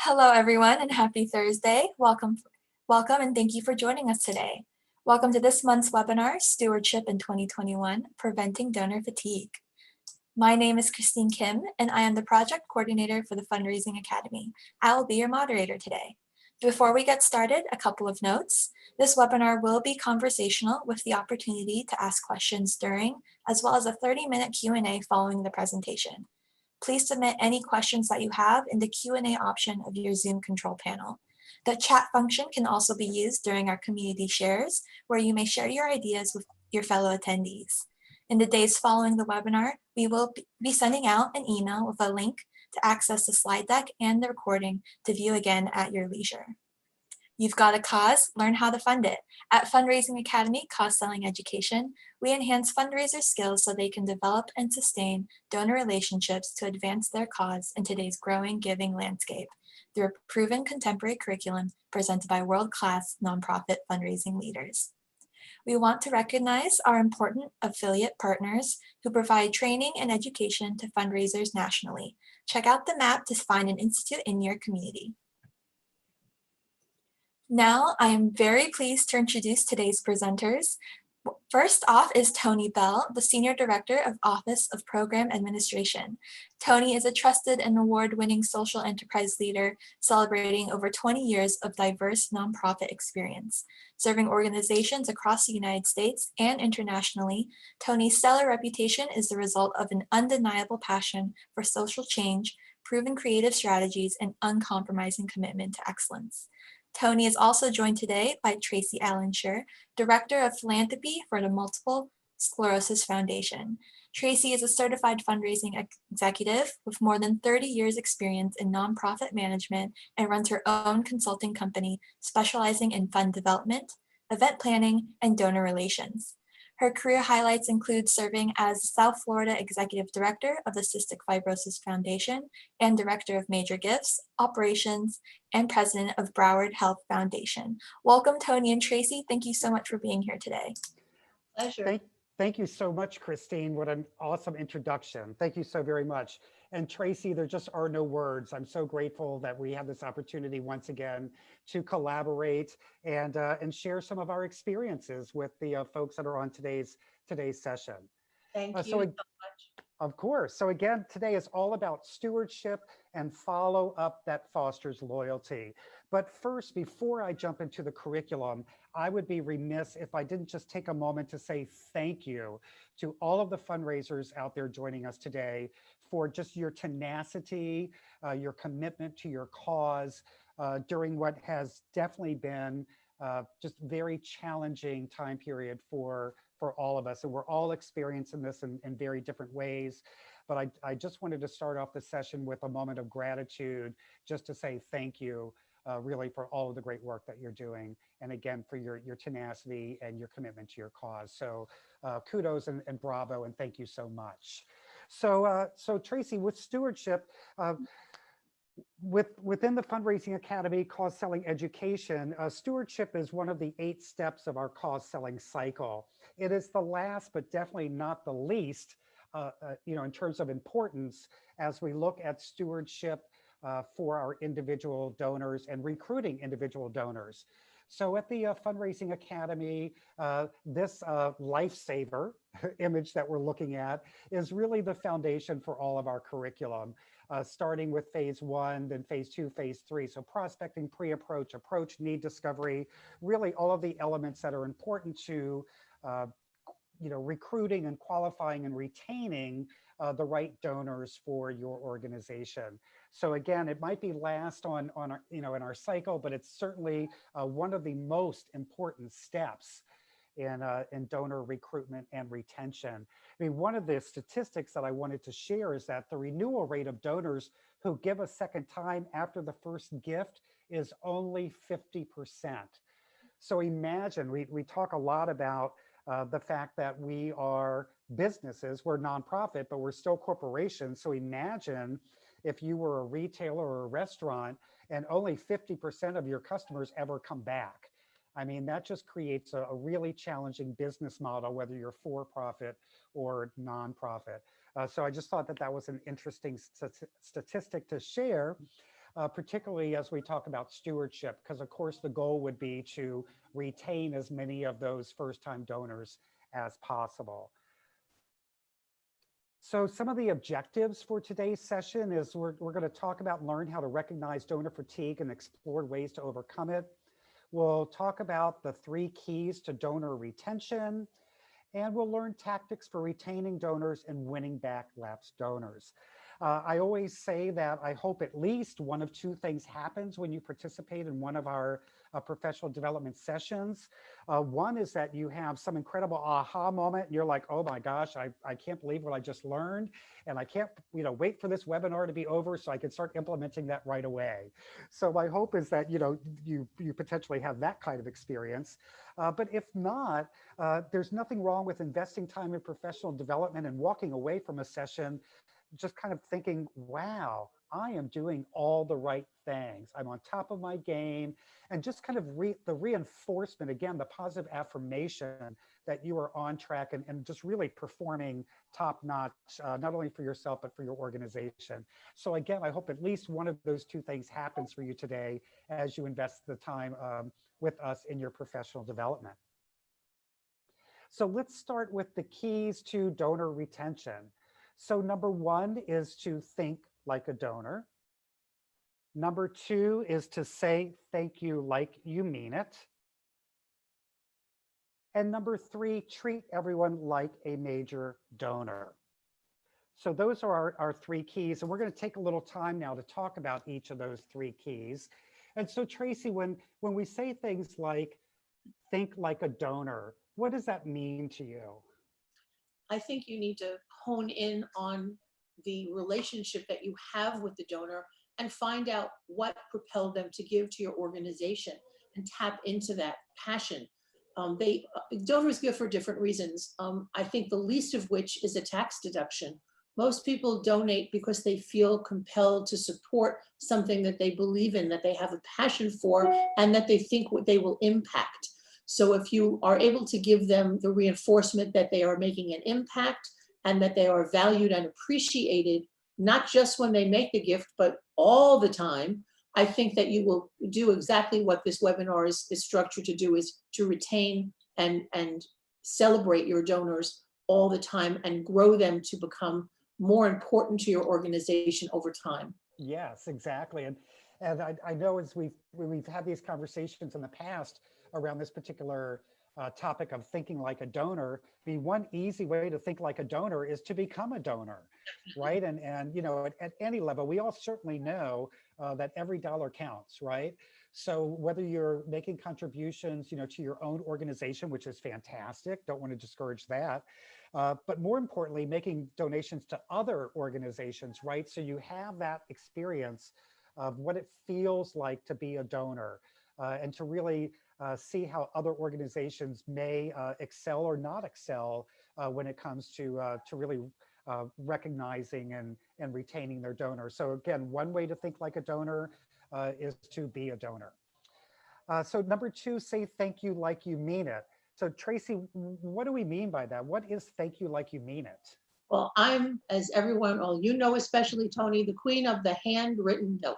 Hello, everyone, and happy Thursday. Welcome, and thank you for joining us today. Welcome to this month's webinar, Stewardship in 2021, Preventing Donor Fatigue. My name is Christine Kim, and I am the project coordinator for the Fundraising Academy. I will be your moderator today. Before we get started, a couple of notes. This webinar will be conversational with the opportunity to ask questions during, as well as a 30-minute Q&A following the presentation. Please submit any questions that you have in the Q&A option of your Zoom control panel. The chat function can also be used during our community shares, where you may share your ideas with your fellow attendees. In the days following the webinar, we will be sending out an email with a link to access the slide deck and the recording to view again at your leisure. You've got a cause, learn how to fund it. At Fundraising Academy Cause Selling Education, we enhance fundraiser skills so they can develop and sustain donor relationships to advance their cause in today's growing giving landscape through a proven contemporary curriculum presented by world-class nonprofit fundraising leaders. We want to recognize our important affiliate partners who provide training and education to fundraisers nationally. Check out the map to find an institute in your community. Now, I am very pleased to introduce today's presenters. First off is Tony Bell, the Senior Director of Office of Program Administration. Tony is a trusted and award-winning social enterprise leader celebrating over 20 years of diverse nonprofit experience. Serving organizations across the United States and internationally, Tony's stellar reputation is the result of an undeniable passion for social change, proven creative strategies, and uncompromising commitment to excellence. Tony is also joined today by Tracy Allensher, Director of Philanthropy for the Multiple Sclerosis Foundation. Tracy is a certified fundraising executive with more than 30 years experience in nonprofit management and runs her own consulting company specializing in fund development, event planning, and donor relations. Her career highlights include serving as South Florida Executive Director of the Cystic Fibrosis Foundation and Director of Major Gifts, Operations, and President of Broward Health Foundation. Welcome, Tony and Tracy. Thank you so much for being here today. Pleasure. Thank you so much, Christine. What an awesome introduction. Thank you so very much. And Tracy, there just are no words. I'm so grateful that we have this opportunity once again to collaborate and share some of our experiences with the folks that are on today's session. Thank you so much. Of course. So again, today is all about stewardship and follow up that fosters loyalty. But first, before I jump into the curriculum, I would be remiss if I didn't just take a moment to say thank you to all of the fundraisers out there joining us today for just your tenacity, your commitment to your cause during what has definitely been just very challenging time period for all of us. And we're all experiencing this in very different ways. But I just wanted to start off the session with a moment of gratitude, just to say thank you, really, for all of the great work that you're doing. And again, for your tenacity and your commitment to your cause. So kudos and bravo, and thank you so much. So Tracy, with stewardship, within the Fundraising Academy Cause Selling Education, stewardship is one of the 8 steps of our cause selling cycle. It is the last, but definitely not the least, in terms of importance as we look at stewardship for our individual donors and recruiting individual donors. So at the Fundraising Academy, this lifesaver image that we're looking at is really the foundation for all of our curriculum. Starting with phase 1, then phase 2, phase 3. So prospecting, pre-approach, approach, need discovery, really all of the elements that are important to recruiting and qualifying and retaining the right donors for your organization. So again, it might be last on our, in our cycle, but it's certainly one of the most important steps in donor recruitment and retention. I mean, one of the statistics that I wanted to share is that the renewal rate of donors who give a second time after the first gift is only 50%. So imagine, we talk a lot about the fact that we are businesses, we're nonprofit, but we're still corporations. So imagine if you were a retailer or a restaurant and only 50% of your customers ever come back. I mean, that just creates a really challenging business model, whether you're for-profit or nonprofit. So I just thought that that was an interesting statistic to share. particularly as we talk about stewardship, because of course the goal would be to retain as many of those first-time donors as possible. So some of the objectives for today's session is we're going to talk about and learn how to recognize donor fatigue and explore ways to overcome it. We'll talk about the 3 keys to donor retention, and we'll learn tactics for retaining donors and winning back lapsed donors. I always say that I hope at least one of 2 things happens when you participate in one of our professional development sessions. One is that you have some incredible aha moment and you're like, oh my gosh, I can't believe what I just learned. And I can't wait for this webinar to be over so I can start implementing that right away. So my hope is that you potentially have that kind of experience. But if not, there's nothing wrong with investing time in professional development and walking away from a session just kind of thinking, wow, I am doing all the right things. I'm on top of my game. And just kind of the reinforcement, again, the positive affirmation that you are on track and just really performing top notch, not only for yourself, but for your organization. So again, I hope at least one of those 2 things happens for you today as you invest the time with us in your professional development. So let's start with the keys to donor retention. So number 1 is to think like a donor. Number 2 is to say thank you like you mean it. And number 3, treat everyone like a major donor. So those are our 3 keys, and we're going to take a little time now to talk about each of those 3 keys. And so Tracy, when we say things like think like a donor, what does that mean to you? I think you need to hone in on the relationship that you have with the donor and find out what propelled them to give to your organization and tap into that passion. Donors give for different reasons. I think the least of which is a tax deduction. Most people donate because they feel compelled to support something that they believe in, that they have a passion for, and that they think what they will impact. So if you are able to give them the reinforcement that they are making an impact and that they are valued and appreciated, not just when they make the gift, but all the time, I think that you will do exactly what this webinar is structured to do, is to retain and celebrate your donors all the time and grow them to become more important to your organization over time. Yes, exactly. And I know as we've had these conversations in the past around this particular topic of thinking like a donor, the one easy way to think like a donor is to become a donor, right? And at any level, we all certainly know that every dollar counts, right? So whether you're making contributions, to your own organization, which is fantastic, don't want to discourage that. But more importantly, making donations to other organizations, right? So you have that experience of what it feels like to be a donor and to really see how other organizations may excel or not excel when it comes to really recognizing and retaining their donors. So again, one way to think like a donor is to be a donor. So number 2, say thank you like you mean it. So Tracy, what do we mean by that? What is thank you like you mean it? Well, I'm, as everyone, especially Tony, the queen of the handwritten note.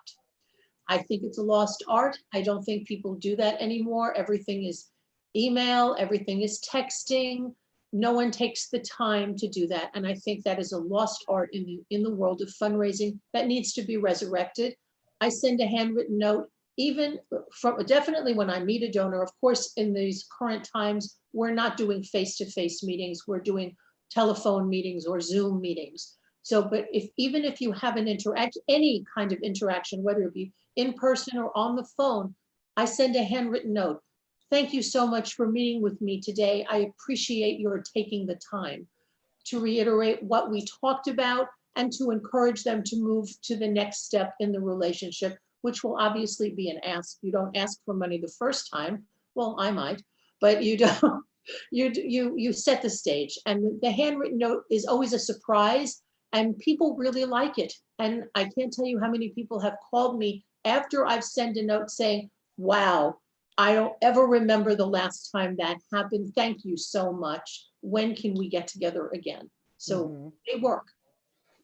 I think it's a lost art. I don't think people do that anymore. Everything is email, everything is texting. No one takes the time to do that. And I think that is a lost art in the world of fundraising that needs to be resurrected. I send a handwritten note, definitely when I meet a donor. Of course, in these current times, we're not doing face-to-face meetings. We're doing telephone meetings or Zoom meetings. So, but even if you have any kind of interaction, whether it be in person or on the phone, I send a handwritten note. Thank you so much for meeting with me today. I appreciate your taking the time to reiterate what we talked about and to encourage them to move to the next step in the relationship, which will obviously be an ask. You don't ask for money the first time. Well, I might, but you don't. You set the stage, and the handwritten note is always a surprise, and people really like it. And I can't tell you how many people have called me after I've sent a note saying, wow, I don't ever remember the last time that happened. Thank you so much. When can we get together again? So they work.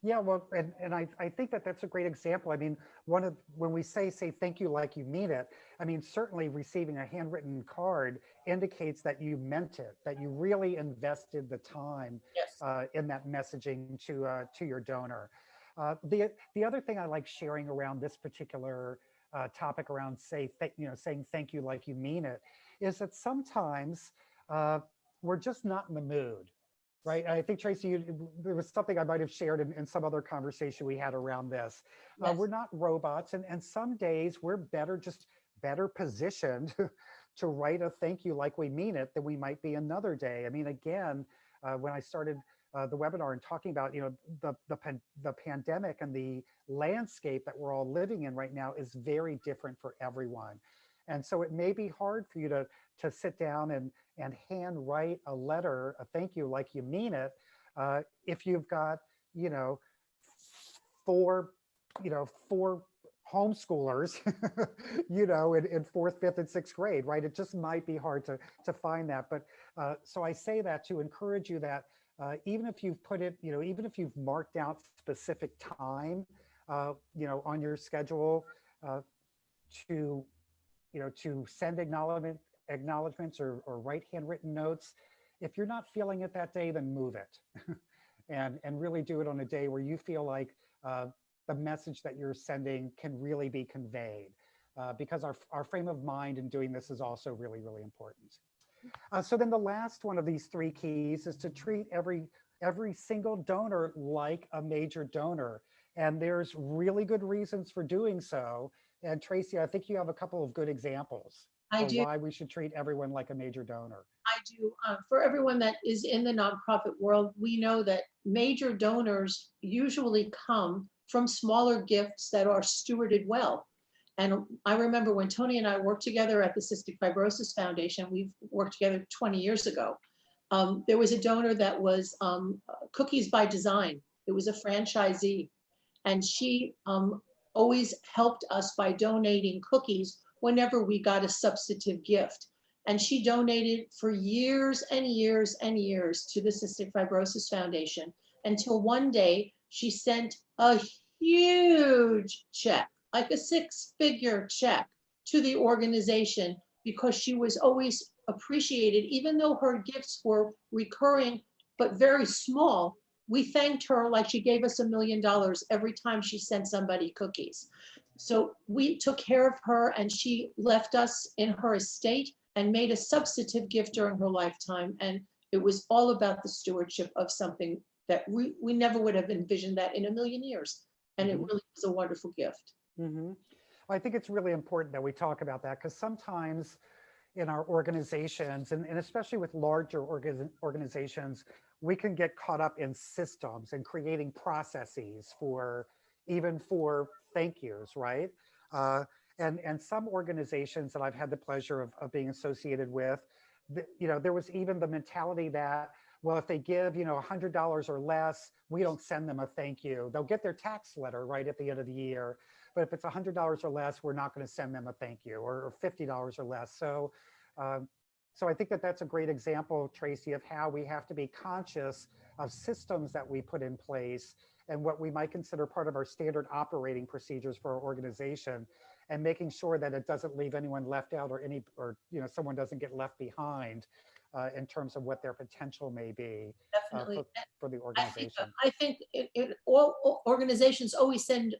Yeah, well, and I think that that's a great example. I mean, when we say thank you like you mean it, I mean, certainly receiving a handwritten card indicates that you meant it, that you really invested the time Yes. in that messaging to your donor. The other thing I like sharing around this particular topic around saying thank you like you mean it is that sometimes uh, we're just not in the mood. Right. I think, Tracy, there was something I might have shared in some other conversation we had around this. Yes. We're not robots. And some days we're just better positioned to write a thank you like we mean it than we might be another day. I mean, again, when I started the webinar and talking about, the pandemic and the landscape that we're all living in right now is very different for everyone. And so it may be hard for you to sit down and hand write a letter, a thank you like you mean it, if you've got, you know, four, four homeschoolers, in fourth, fifth, and sixth grade, right? It just might be hard to find that. But so I say that to encourage you that even if you've put it, even if you've marked out specific time, on your schedule to to send acknowledgments or write handwritten notes. If you're not feeling it that day, then move it and really do it on a day where you feel like the message that you're sending can really be conveyed, because our frame of mind in doing this is also really, really important. So then the last one of these three keys is to treat every single donor like a major donor. And there's really good reasons for doing so. And Tracy, I think you have a couple of good examples I for do. why we should treat everyone like a major donor. I do. For everyone that is in the nonprofit world, we know that major donors usually come from smaller gifts that are stewarded well. And I remember when Tony and I worked together at the Cystic Fibrosis Foundation, we've worked together 20 years ago. There was a donor that was Cookies by Design. It was a franchisee. And she always helped us by donating cookies whenever we got a substantive gift. And she donated for years and years and years to the Cystic Fibrosis Foundation until one day she sent a huge check, like a six-figure check, to the organization because she was always appreciated, even though her gifts were recurring but very small. We thanked her like she gave us $1 million every time she sent somebody cookies. So we took care of her and she left us in her estate and made a substantive gift during her lifetime. And it was all about the stewardship of something that we never would have envisioned that in a million years. And it really was a wonderful gift. I think it's really important that we talk about that, because sometimes in our organizations, and especially with larger organizations, we can get caught up in systems and creating processes even for thank yous, right? And some organizations that I've had the pleasure of being associated with, there was even the mentality that, well, if they give, $100 or less, we don't send them a thank you. They'll get their tax letter right at the end of the year. But if it's $100 or less, we're not going to send them a thank you, or $50 or less. So I think that that's a great example, Tracy, of how we have to be conscious of systems that we put in place and what we might consider part of our standard operating procedures for our organization, and making sure that it doesn't leave anyone left out, or someone doesn't get left behind in terms of what their potential may be Definitely. for the organization. I think all organizations always send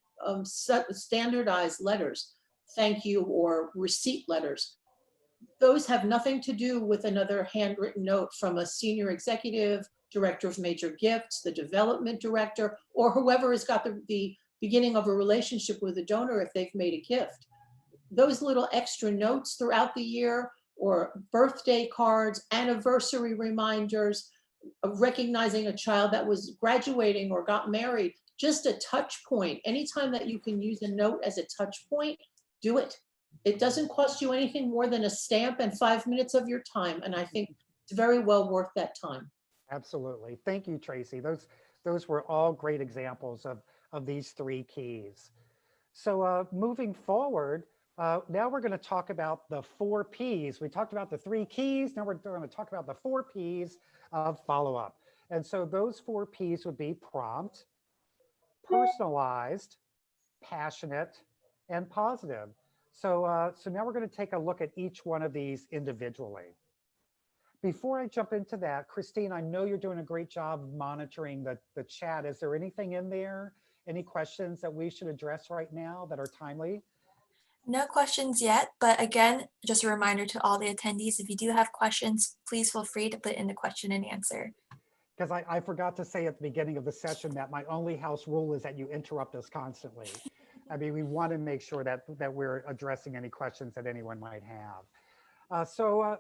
standardized letters, thank you or receipt letters. Those have nothing to do with another handwritten note from a senior executive, director of major gifts, the development director, or whoever has got the beginning of a relationship with a donor if they've made a gift. Those little extra notes throughout the year, or birthday cards, anniversary reminders, recognizing a child that was graduating or got married, just a touch point. Anytime that you can use a note as a touch point, do it. It doesn't cost you anything more than a stamp and 5 minutes of your time. And I think it's very well worth that time. Absolutely. Thank you, Tracy. Those were all great examples of these three keys. So moving forward, now we're going to talk about the 4 Ps. We talked about the 3 keys. Now we're going to talk about the 4 Ps of follow-up. And so those 4 Ps would be prompt, personalized, passionate, and positive. So now we're going to take a look at each one of these individually. Before I jump into that, Christine, I know you're doing a great job monitoring the chat. Is there anything in there? Any questions that we should address right now that are timely? No questions yet, but again, just a reminder to all the attendees, if you do have questions, please feel free to put in the question and answer. Because I forgot to say at the beginning of the session that my only house rule is that you interrupt us constantly. I mean, we want to make sure that we're addressing any questions that anyone might have. So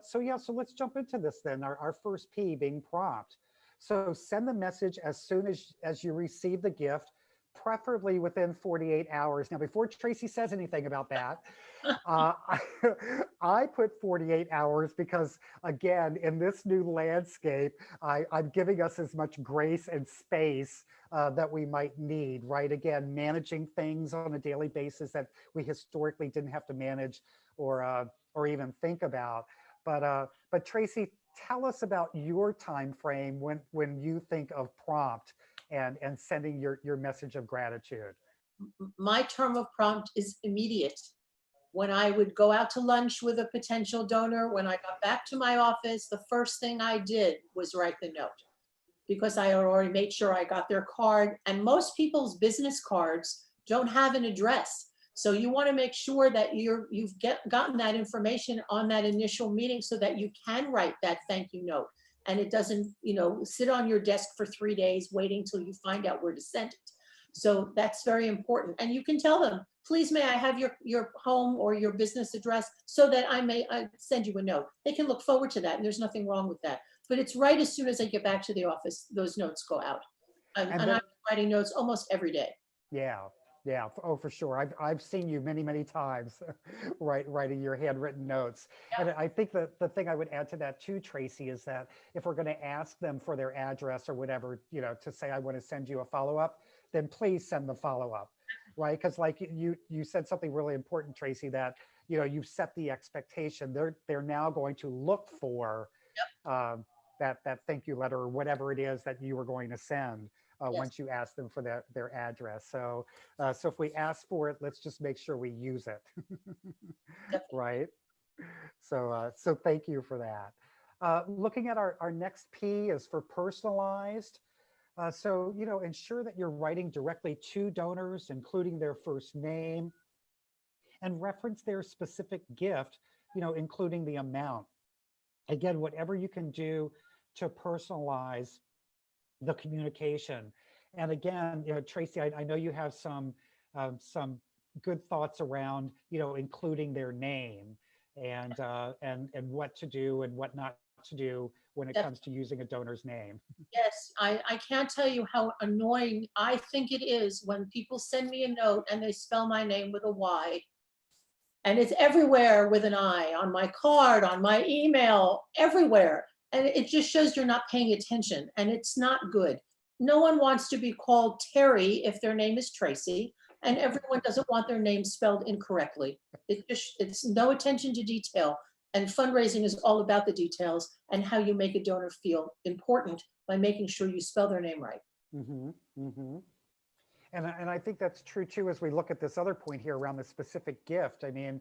let's jump into this then. Our first P being prompt. So send the message as soon as you receive the gift, preferably within 48 hours. Now, before Tracy says anything about that, I put 48 hours because, again, in this new landscape, I'm giving us as much grace and space that we might need, right? Again, managing things on a daily basis that we historically didn't have to manage or even think about. But Tracy, tell us about your time frame when you think of prompt and sending your message of gratitude. My term of prompt is immediate. When I would go out to lunch with a potential donor, when I got back to my office, the first thing I did was write the note, because I had already made sure I got their card. And most people's business cards don't have an address. So you want to make sure that you've gotten that information on that initial meeting so that you can write that thank you note. And it doesn't, sit on your desk for 3 days waiting till you find out where to send it. So that's very important. And you can tell them, please, may I have your home or your business address so that I may send you a note. They can look forward to that, and there's nothing wrong with that. But it's right as soon as I get back to the office, those notes go out. And I'm writing notes almost every day. Yeah. Oh, for sure. I've seen you many times writing your handwritten notes. Yeah. And I think that the thing I would add to that too, Tracy, is that if we're going to ask them for their address or whatever, to say, I want to send you a follow-up, then please send the follow-up, right? Because like you said something really important, Tracy, that, you've set the expectation. They're now going to look for that thank you letter or whatever it is that you were going to send. Yes. Once you ask them for their address. So if we ask for it, let's just make sure we use it. Right. So thank you for that. Looking at our next P is for personalized. So ensure that you're writing directly to donors, including their first name, and reference their specific gift, including the amount. Again, whatever you can do to personalize the communication. And again, Tracy, I know you have some good thoughts around, including their name and what to do and what not to do when it comes to using a donor's name. Yes, I can't tell you how annoying I think it is when people send me a note and they spell my name with a Y. And it's everywhere with an I, on my card, on my email, everywhere. And it just shows you're not paying attention, and it's not good. No one wants to be called Terry if their name is Tracy, and everyone doesn't want their name spelled incorrectly. It's no attention to detail. And fundraising is all about the details and how you make a donor feel important by making sure you spell their name right. Mm-hmm, mm-hmm. And I think that's true too, as we look at this other point here around the specific gift. I mean,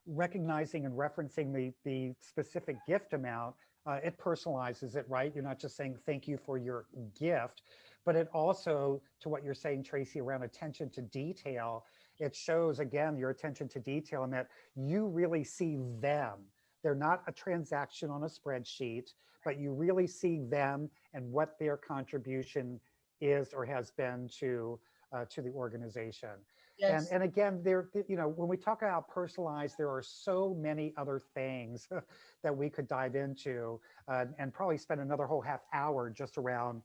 recognizing and referencing the specific gift amount, it personalizes it, right? You're not just saying thank you for your gift, but it also, to what you're saying, Tracy, around attention to detail, it shows, again, your attention to detail and that you really see them. They're not a transaction on a spreadsheet, but you really see them and what their contribution is or has been to the organization. Yes. And again, when we talk about personalized, there are so many other things that we could dive into and probably spend another whole half hour just around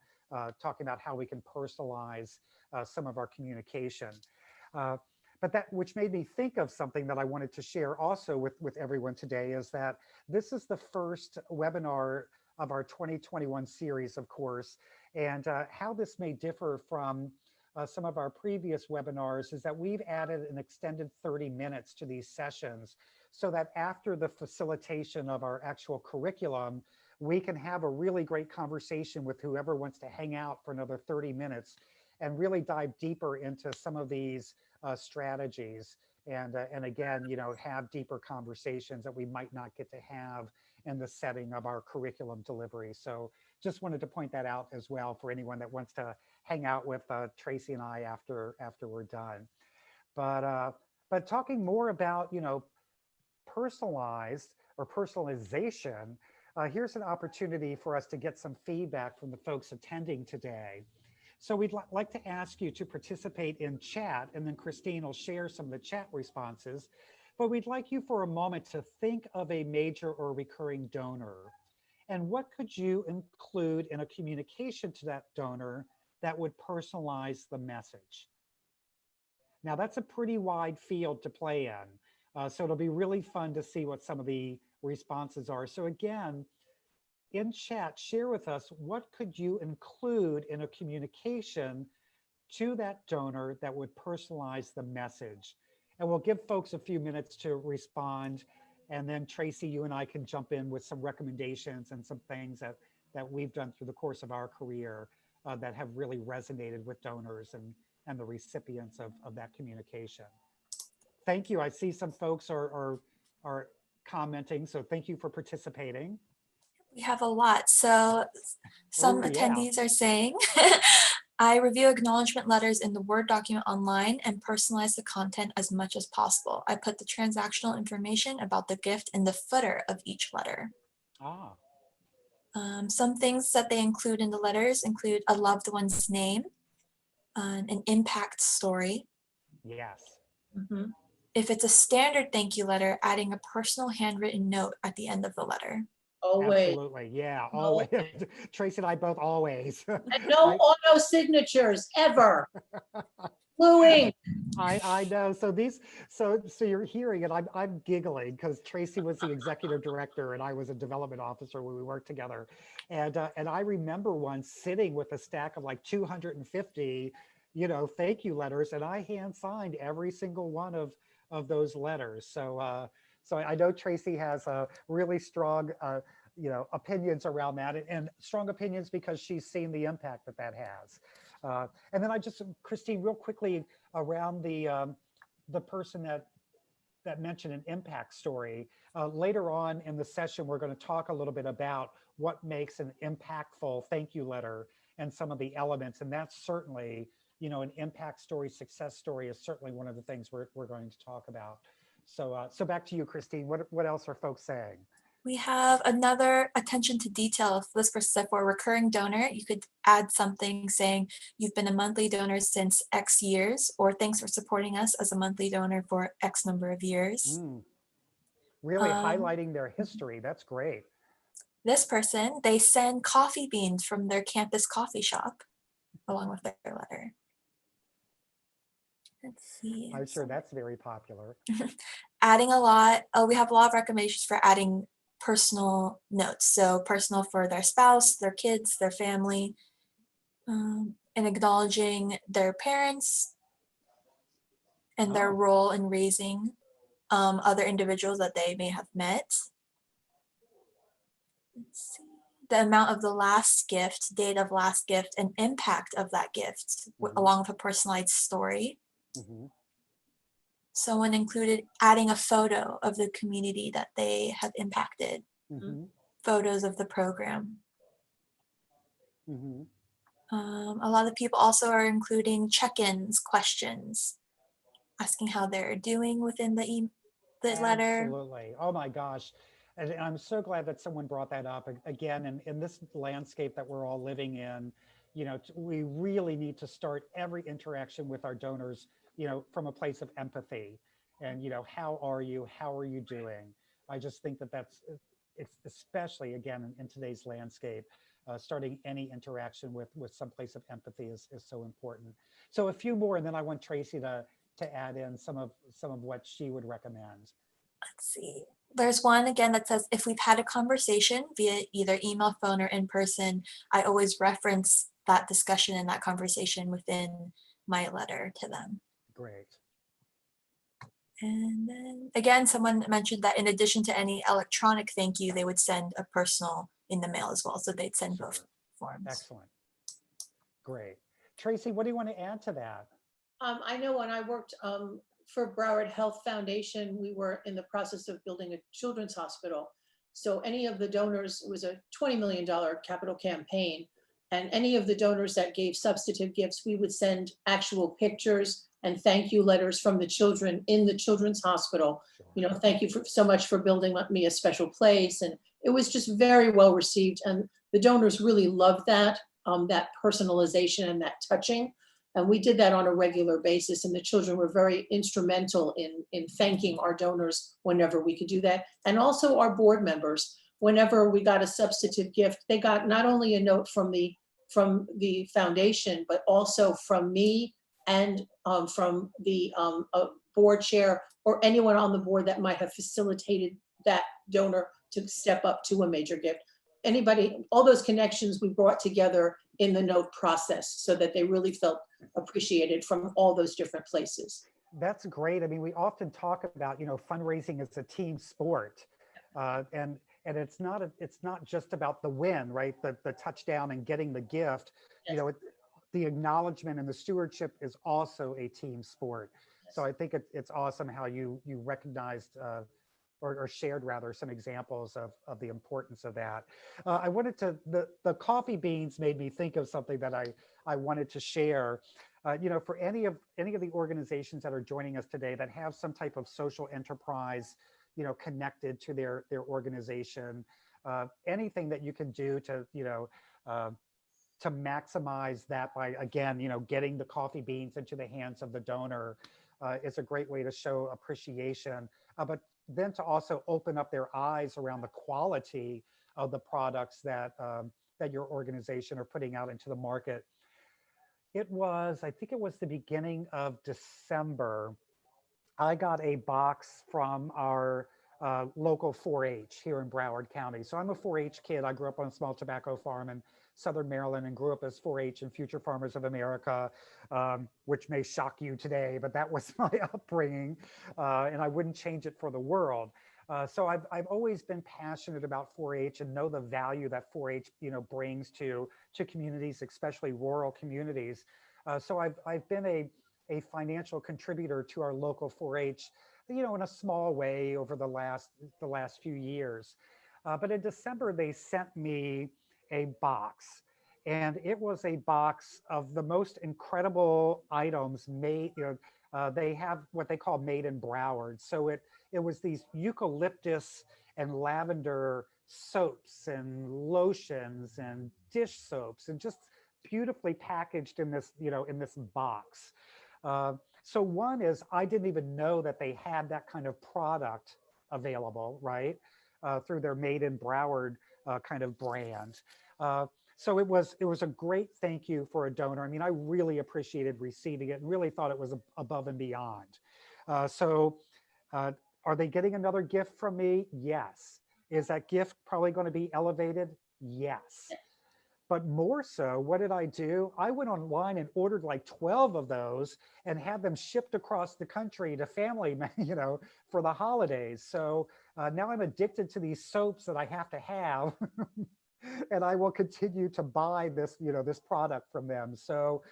talking about how we can personalize some of our communication. But that, which made me think of something that I wanted to share also with everyone today, is that this is the first webinar of our 2021 series, of course, and how this may differ from some of our previous webinars is that we've added an extended 30 minutes to these sessions so that after the facilitation of our actual curriculum, we can have a really great conversation with whoever wants to hang out for another 30 minutes and really dive deeper into some of these strategies. And again, have deeper conversations that we might not get to have in the setting of our curriculum delivery. So just wanted to point that out as well for anyone that wants to hang out with Tracy and I after we're done. But talking more about, personalized or personalization, here's an opportunity for us to get some feedback from the folks attending today. So we'd like to ask you to participate in chat, and then Christine will share some of the chat responses. But we'd like you for a moment to think of a major or recurring donor. And what could you include in a communication to that donor that would personalize the message? Now, that's a pretty wide field to play in. So it'll be really fun to see what some of the responses are. So again, in chat, share with us, what could you include in a communication to that donor that would personalize the message? And we'll give folks a few minutes to respond. And then Tracy, you and I can jump in with some recommendations and some things that we've done through the course of our career that have really resonated with donors and the recipients of that communication. Thank you. I see some folks are commenting, so thank you for participating. We have a lot. So some Oh, yeah. attendees are saying, I review acknowledgement letters in the Word document online and personalize the content as much as possible. I put the transactional information about the gift in the footer of each letter. Ah, Some things that they include in the letters include a loved one's name, an impact story. yes. If it's a standard thank you letter, adding a personal handwritten note at the end of the letter. Always. Absolutely. Yeah, always. Tracy and I both always. And no auto signatures ever. Blue ink. I know. So you're hearing it. I'm giggling because Tracy was the executive director and I was a development officer when we worked together. And I remember once sitting with a stack of like 250, thank you letters, and I hand signed every single one of those letters. So I know Tracy has a really strong opinions around that, and strong opinions because she's seen the impact that has. And then Christine, real quickly around the person that mentioned an impact story. Later on in the session, we're going to talk a little bit about what makes an impactful thank you letter and some of the elements. And that's certainly, an impact story, success story is certainly one of the things we're going to talk about. So back to you, Christine. What else are folks saying? We have another attention to detail. If this person said for a recurring donor, you could add something saying you've been a monthly donor since X years, or thanks for supporting us as a monthly donor for X number of years. Really highlighting their history. That's great. This person, they send coffee beans from their campus coffee shop along with their letter. Let's see. I'm sure that's very popular. Adding a lot. We have a lot of recommendations for adding personal notes. So personal for their spouse, their kids, their family, and acknowledging their parents and their role in raising other individuals that they may have met. Let's see. The amount of the last gift, date of last gift, and impact of that gift, along with a personalized story. Someone included adding a photo of the community that they have impacted, photos of the program. A lot of people also are including check-ins, questions, asking how they're doing within the letter. Absolutely. Oh my gosh. And I'm so glad that someone brought that up. Again, in this landscape that we're all living in, we really need to start every interaction with our donors, from a place of empathy and, how are you? How are you doing? I just think it's especially, again, in today's landscape, starting any interaction with some place of empathy is so important. So a few more, and then I want Tracy to add in some of what she would recommend. Let's see. There's one again that says, if we've had a conversation via either email, phone, or in person, I always reference that discussion and that conversation within my letter to them. Great. And then again, someone mentioned that in addition to any electronic thank you, they would send a personal in the mail as well. So they'd send both forms. Excellent. Great. Tracy, what do you want to add to that? I know when I worked for Broward Health Foundation, we were in the process of building a children's hospital. So any of the donors, it was a $20 million capital campaign. And any of the donors that gave substantive gifts, we would send actual pictures and thank you letters from the children in the children's hospital. You know, thank you so much for building me a special place. And it was just very well received. And the donors really loved that, that personalization and that touching. And we did that on a regular basis. And the children were very instrumental in thanking our donors whenever we could do that. And also our board members, whenever we got a substantive gift, they got not only a note from the foundation, but also from me and from the board chair or anyone on the board that might have facilitated that donor to step up to a major gift. Anybody, all those connections we brought together in the note process so that they really felt appreciated from all those different places. That's great. I mean, we often talk about, fundraising as a team sport. And it's not just about the win, right? The touchdown and getting the gift. Yes. The acknowledgement and the stewardship is also a team sport. Yes. So I think it's awesome how you recognized or shared rather some examples of the importance of that. I wanted to, the coffee beans made me think of something that I wanted to share. For any of the organizations that are joining us today that have some type of social enterprise, connected to their organization, anything that you can do to maximize that by, again, getting the coffee beans into the hands of the donor is a great way to show appreciation. But then to also open up their eyes around the quality of the products that your organization are putting out into the market. I think it was the beginning of December, I got a box from our local 4-H here in Broward County. So I'm a 4-H kid. I grew up on a small tobacco farm in Southern Maryland and grew up as 4-H and Future Farmers of America, which may shock you today, but that was my upbringing, and I wouldn't change it for the world. So I've always been passionate about 4-H and know the value that 4-H brings to communities, especially rural communities. So I've been a financial contributor to our local 4-H, in a small way over the last few years. But in December, they sent me a box, and it was a box of the most incredible items made. They have what they call made in Broward. So it was these eucalyptus and lavender soaps and lotions and dish soaps, and just beautifully packaged in this, in this box. So one is, I didn't even know that they had that kind of product available, right? Through their Made in Broward kind of brand. So it was a great thank you for a donor. I mean, I really appreciated receiving it and really thought it was above and beyond. Are they getting another gift from me? Yes. Is that gift probably going to be elevated? Yes. But more so, what did I do? I went online and ordered like 12 of those and had them shipped across the country to family, for the holidays. So now I'm addicted to these soaps that I have to have. And I will continue to buy this, this product from them. So,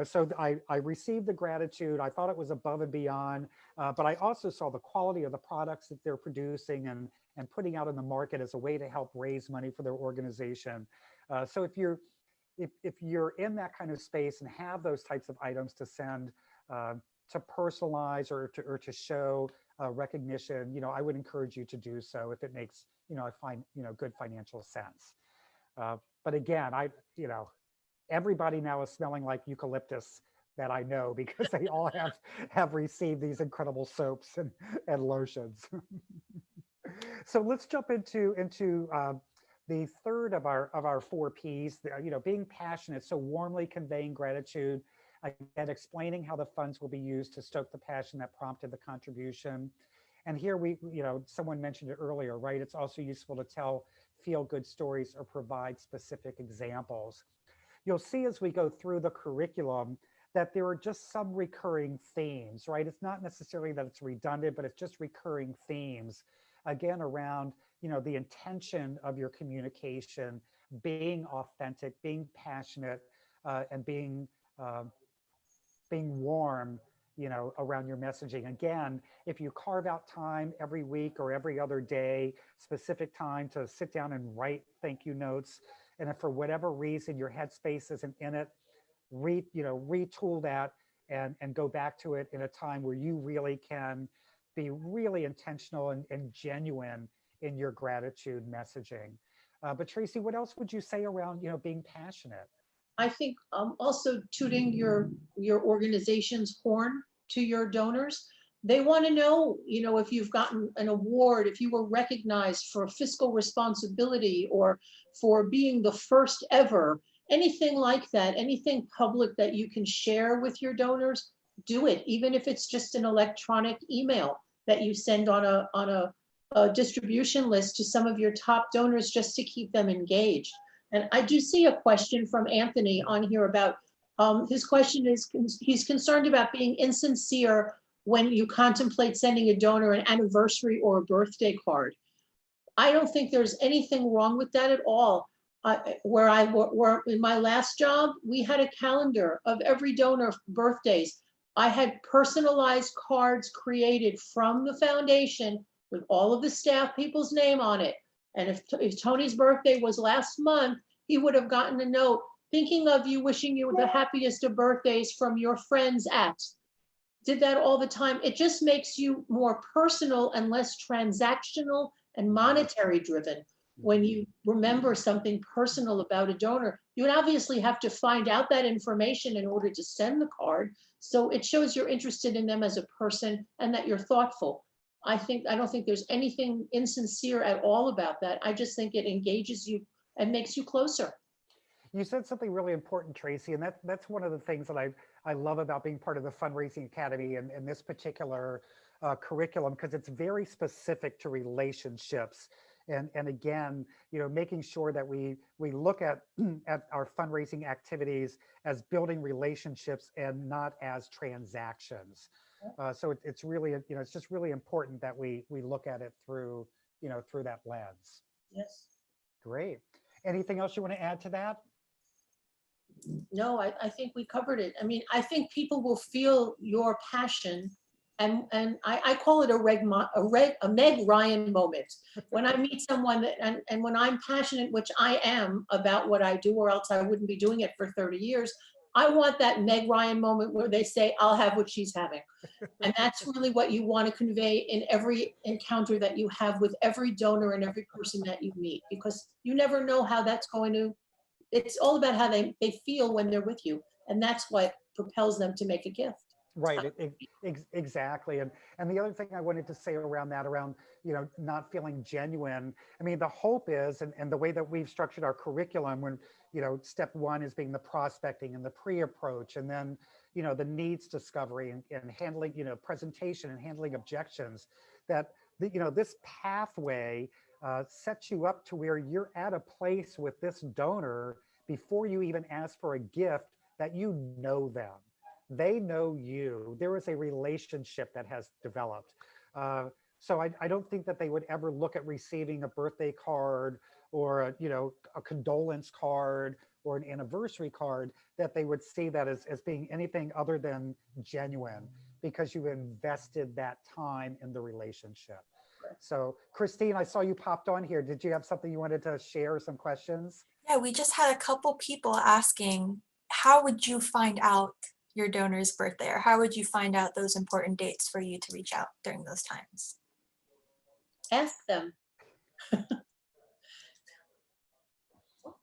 so I received the gratitude. I thought it was above and beyond, but I also saw the quality of the products that they're producing and putting out in the market as a way to help raise money for their organization. So if you're in that kind of space and have those types of items to send, to personalize or to show recognition, I would encourage you to do so if it makes, I find, good financial sense. But again, everybody now is smelling like eucalyptus that I know, because they all have received these incredible soaps and lotions. So let's jump into the third of our 4 Ps, being passionate, so warmly conveying gratitude, again, explaining how the funds will be used to stoke the passion that prompted the contribution. And here someone mentioned it earlier, right? It's also useful to tell feel-good stories or provide specific examples. You'll see as we go through the curriculum that there are just some recurring themes, right? It's not necessarily that it's redundant, but it's just recurring themes, again, around the intention of your communication, being authentic, being passionate, and being um, being warm, around your messaging. Again, if you carve out time every week or every other day, specific time to sit down and write thank you notes, and if for whatever reason your headspace isn't in it, retool that and go back to it in a time where you really can be really intentional and genuine in your gratitude messaging. But Tracy, what else would you say around, being passionate? I think also tooting your organization's horn to your donors. They want to know, if you've gotten an award, if you were recognized for fiscal responsibility or for being the first ever, anything like that, anything public that you can share with your donors, do it. Even if it's just an electronic email that you send on a distribution list to some of your top donors just to keep them engaged. And I do see a question from Anthony on here about, his question is, he's concerned about being insincere when you contemplate sending a donor an anniversary or a birthday card. I don't think there's anything wrong with that at all. Where I worked in my last job, we had a calendar of every donor birthdays. I had personalized cards created from the foundation with all of the staff people's name on it. And if Tony's birthday was last month, he would have gotten a note thinking of you, wishing you the happiest of birthdays from your friends at. Did that all the time. It just makes you more personal and less transactional and monetary driven. When you remember something personal about a donor, you would obviously have to find out that information in order to send the card. So it shows you're interested in them as a person and that you're thoughtful. I don't think there's anything insincere at all about that. I just think it engages you and makes you closer. You said something really important, Tracy, and that's one of the things that I love about being part of the Fundraising Academy and this particular curriculum, because it's very specific to relationships. And again, making sure that we look at our fundraising activities as building relationships and not as transactions. So it's really, it's just really important that we look at it through, through that lens. Yes. Great. Anything else you want to add to that? No, I think we covered it. I mean, I think people will feel your passion, and I call it a Meg Ryan moment. When I meet someone and when I'm passionate, which I am about what I do, or else I wouldn't be doing it for 30 years. I want that Meg Ryan moment where they say, I'll have what she's having. And that's really what you want to convey in every encounter that you have with every donor and every person that you meet, because you never know how that's going to, it's all about how they feel when they're with you. And that's what propels them to make a gift. Right, exactly. And the other thing I wanted to say around that, not feeling genuine. I mean, the hope is, and the way that we've structured our curriculum, when, step one is being the prospecting and the pre-approach, and then, the needs discovery and handling, presentation and handling objections, that, this pathway sets you up to where you're at a place with this donor before you even ask for a gift that you know them. They know you. There is a relationship that has developed. So I don't think that they would ever look at receiving a birthday card or a condolence card or an anniversary card, that they would see that as being anything other than genuine, because you've invested that time in the relationship. So Christine, I saw you popped on here. Did you have something you wanted to share, some questions? Yeah, we just had a couple people asking, how would you find out your donor's birthday, or how would you find out those important dates for you to reach out during those times? Ask them.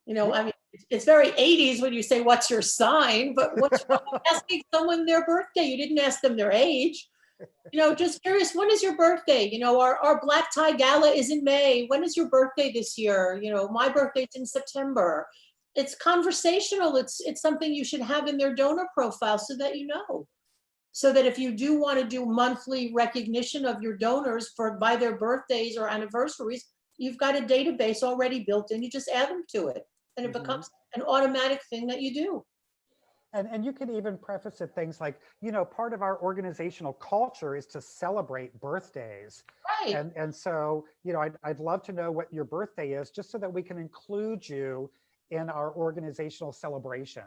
I mean, it's very 80s when you say, what's your sign? But what's wrong with asking someone their birthday? You didn't ask them their age. Just curious, when is your birthday? Our black tie gala is in May. When is your birthday this year? My birthday's in September. It's conversational. It's something you should have in their donor profile so that so that if you do want to do monthly recognition of your donors by their birthdays or anniversaries, you've got a database already built in. You just add them to it, and it becomes an automatic thing that you do. And you can even preface it things like, part of our organizational culture is to celebrate birthdays. Right. And so, I'd love to know what your birthday is, just so that we can include you in our organizational celebration.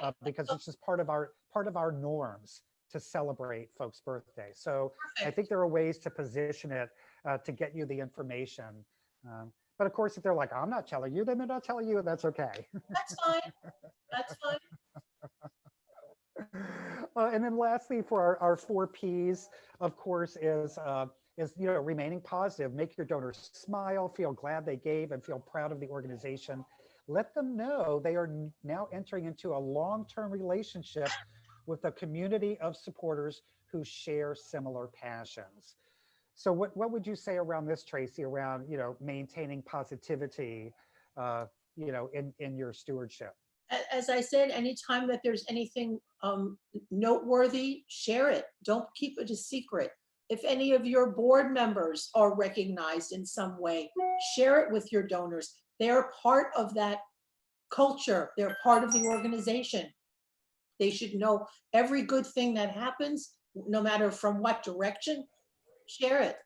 Right. because it's just part of our norms to celebrate folks' birthdays. So I Perfect. think there are ways to position it to get you the information. But of course, if they're like, I'm not telling you, then they're not telling you, and that's okay. That's fine. That's fine. And then lastly, for our four Ps, of course, is remaining positive. Make your donors smile, feel glad they gave, and feel proud of the organization. Let them know they are now entering into a long-term relationship with a community of supporters who share similar passions. So what would you say around this, Tracy, around maintaining positivity in your stewardship? As I said, anytime that there's anything noteworthy, share it. Don't keep it a secret. If any of your board members are recognized in some way, share it with your donors. They're part of that culture. They're part of the organization. They should know every good thing that happens, no matter from what direction. Share it.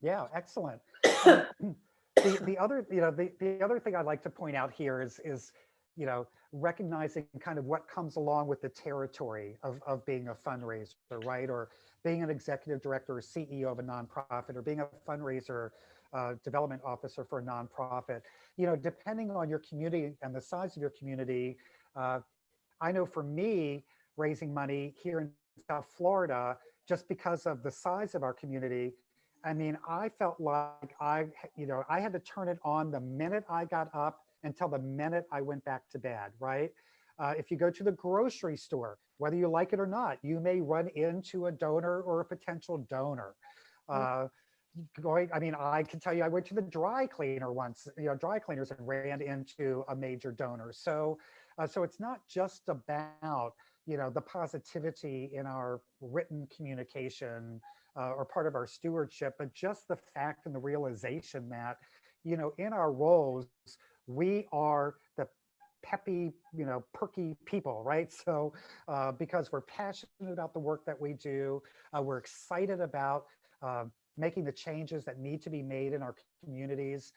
Yeah, excellent. And the other, the other thing I'd like to point out here is recognizing kind of what comes along with the territory of being a fundraiser, right? Or being an executive director or CEO of a nonprofit, or being a fundraiser development officer for a nonprofit. Depending on your community and the size of your community, I know for me, raising money here in South Florida, just because of the size of our community, I mean, I felt like I had to turn it on the minute I got up until the minute I went back to bed, right? If you go to the grocery store, whether you like it or not, you may run into a donor or a potential donor. I can tell you, I went to the dry cleaner once, dry cleaners, and ran into a major donor. So it's not just about, the positivity in our written communication or part of our stewardship, but just the fact and the realization that, in our roles, we are the peppy, perky people, right? So because we're passionate about the work that we do, we're excited about making the changes that need to be made in our communities.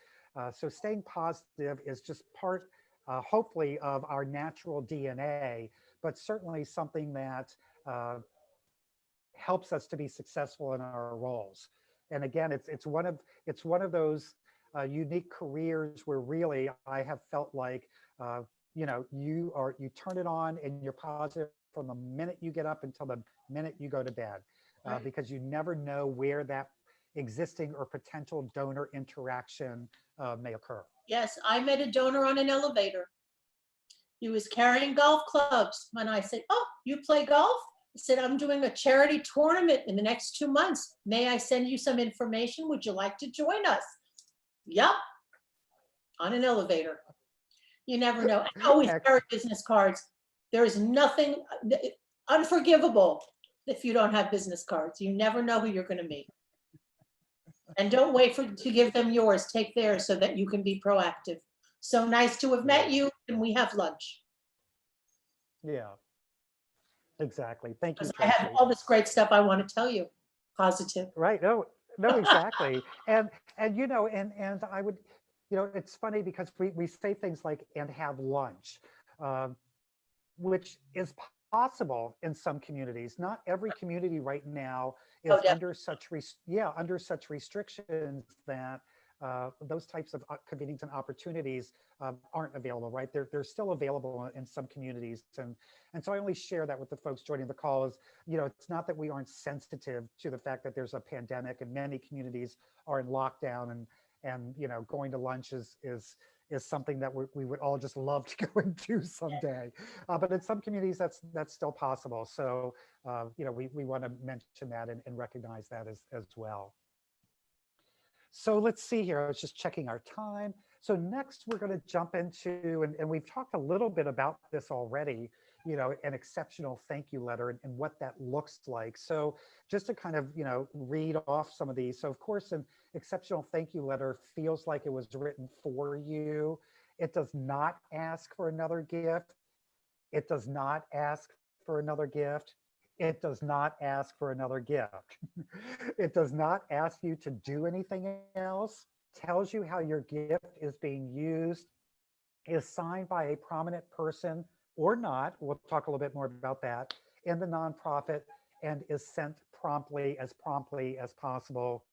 So staying positive is just part, hopefully, of our natural DNA, but certainly something that helps us to be successful in our roles. And again, it's one of those unique careers where really I have felt like you turn it on and you're positive from the minute you get up until the minute you go to bed, Right. because you never know where that existing or potential donor interaction may occur. Yes, I met a donor on an elevator. He was carrying golf clubs. And I said, "Oh, you play golf?" He said, "I'm doing a charity tournament in the next 2 months. May I send you some information? Would you like to join us?" Yup, on an elevator. You never know. I always carry business cards. There is nothing unforgivable if you don't have business cards. You never know who you're going to meet. And don't wait to give them yours. Take theirs so that you can be proactive. So nice to have met you, and we have lunch. Yeah, exactly. Thank you, Because I have Tracy. all this great stuff I want to tell you. Positive. Right. No, exactly. And I would, it's funny because we say things like, and have lunch, um, which is possible in some communities. Not every community right now Oh, is yeah. under such restrictions that those types of convenings and opportunities aren't available, right? They're still available in some communities. And so I only share that with the folks joining the call is, it's not that we aren't sensitive to the fact that there's a pandemic and many communities are in lockdown, and going to lunch is something that we would all just love to go and do someday. But in some communities, that's still possible. So, we want to mention that and recognize that as well. So let's see here. I was just checking our time. So next we're going to jump into, and we've talked a little bit about this already, an exceptional thank you letter and what that looks like. So just to kind of, read off some of these. So of course, an exceptional thank you letter feels like it was written for you. It does not ask for another gift. It does not ask for another gift. It does not ask for another gift. It does not ask you to do anything else, tells you how your gift is being used, is signed by a prominent person or not, we'll talk a little bit more about that, in the nonprofit and is sent promptly as possible,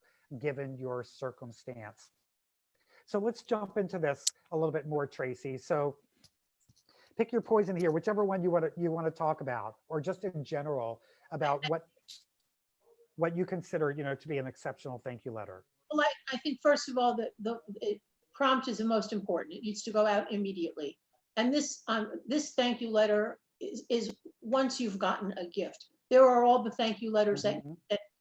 given your circumstance. So let's jump into this a little bit more, Tracy. So pick your poison here, whichever one you want to talk about, or just in general about what you consider, to be an exceptional thank you letter. Well, I think first of all, the prompt is the most important. It needs to go out immediately. And this thank you letter is once you've gotten a gift. There are all the thank you letters that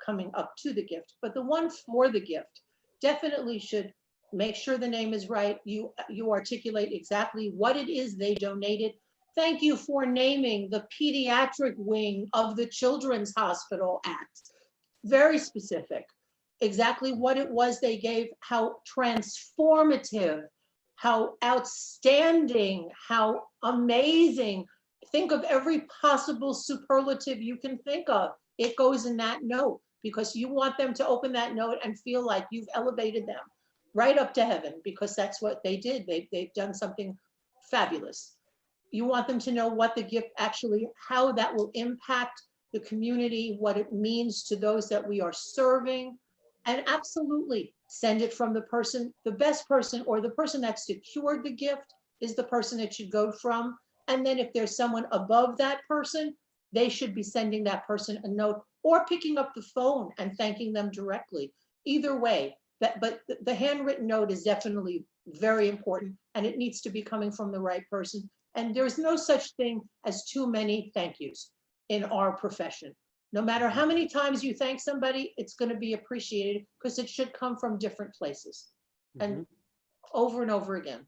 coming up to the gift, but the one for the gift definitely should make sure the name is right. You articulate exactly what it is they donated. Thank you for naming the pediatric wing of the Children's Hospital at. Very specific. Exactly what it was they gave, how transformative, how outstanding, how amazing. Think of every possible superlative you can think of. It goes in that note because you want them to open that note and feel like you've elevated them right up to heaven, because that's what they did. They've done something fabulous. You want them to know what the gift actually, how that will impact the community, what it means to those that we are serving. And absolutely send it from the person, the best person, or the person that secured the gift is the person it should go from. And then if there's someone above that person, they should be sending that person a note or picking up the phone and thanking them directly. Either way, but the handwritten note is definitely very important, and it needs to be coming from the right person. And there's no such thing as too many thank yous in our profession. No matter how many times you thank somebody, it's going to be appreciated because it should come from different places and over again.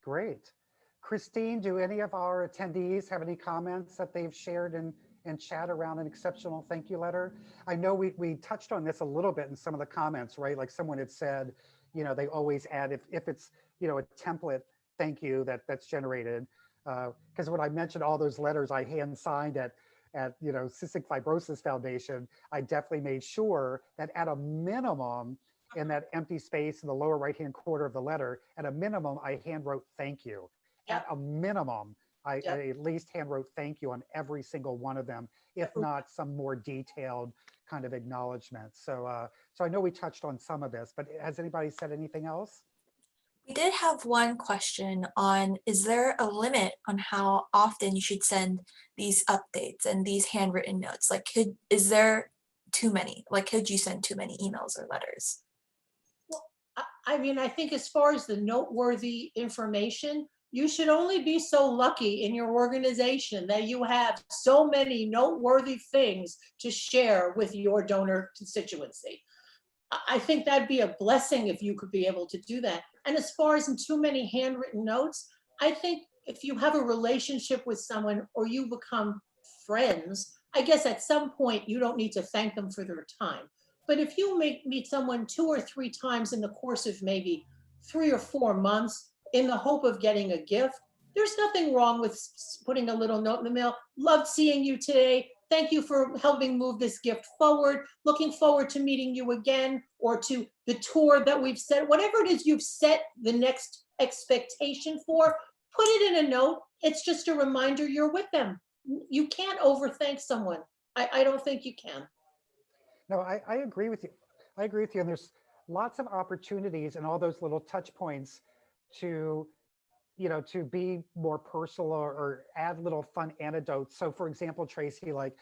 Great. Christine, do any of our attendees have any comments that they've shared in chat around an exceptional thank you letter? I know we touched on this a little bit in some of the comments, right? Like someone had said, they always add, if it's, a template thank you that's generated. Because when I mentioned all those letters I hand signed at Cystic Fibrosis Foundation, I definitely made sure that at a minimum, in that empty space in the lower right-hand corner of the letter, at a minimum, I hand wrote thank you. At a minimum, I at least hand wrote thank you on every single one of them, if not some more detailed kind of acknowledgement. So, so I know we touched on some of this, but has anybody said anything else? We did have one question on, is there a limit on how often you should send these updates and these handwritten notes? Like, is there too many? Like, could you send too many emails or letters? Well, I mean, I think as far as the noteworthy information, you should only be so lucky in your organization that you have so many noteworthy things to share with your donor constituency. I think that'd be a blessing if you could be able to do that. And as far as in too many handwritten notes, I think if you have a relationship with someone or you become friends, I guess at some point you don't need to thank them for their time. But if you meet someone 2 or 3 times in the course of maybe 3 or 4 months in the hope of getting a gift, there's nothing wrong with putting a little note in the mail. Loved seeing you today. Thank you for helping move this gift forward. Looking forward to meeting you again, or to the tour that we've set. Whatever it is you've set the next expectation for, put it in a note. It's just a reminder you're with them. You can't overthank someone. I don't think you can. No, I agree with you. I agree with you. And there's lots of opportunities and all those little touch points to to be more personal or add little fun anecdotes. So for example, Tracy, like,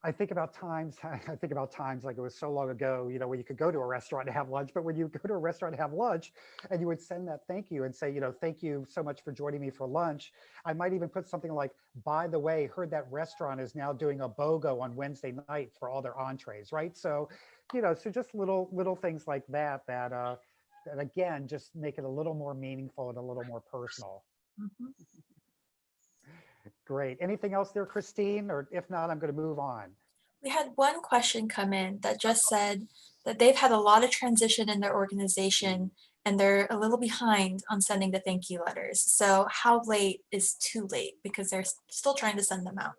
I think about times like it was so long ago, when you could go to a restaurant and have lunch, but when you go to a restaurant and have lunch and you would send that thank you and say, thank you so much for joining me for lunch. I might even put something like, by the way, heard that restaurant is now doing a BOGO on Wednesday night for all their entrees, right? So, so just little things like that, that again, just make it a little more meaningful and a little more personal. Great. Anything else there, Christine? Or if not, I'm going to move on. We had one question come in that just said that they've had a lot of transition in their organization and they're a little behind on sending the thank you letters. So how late is too late? Because they're still trying to send them out.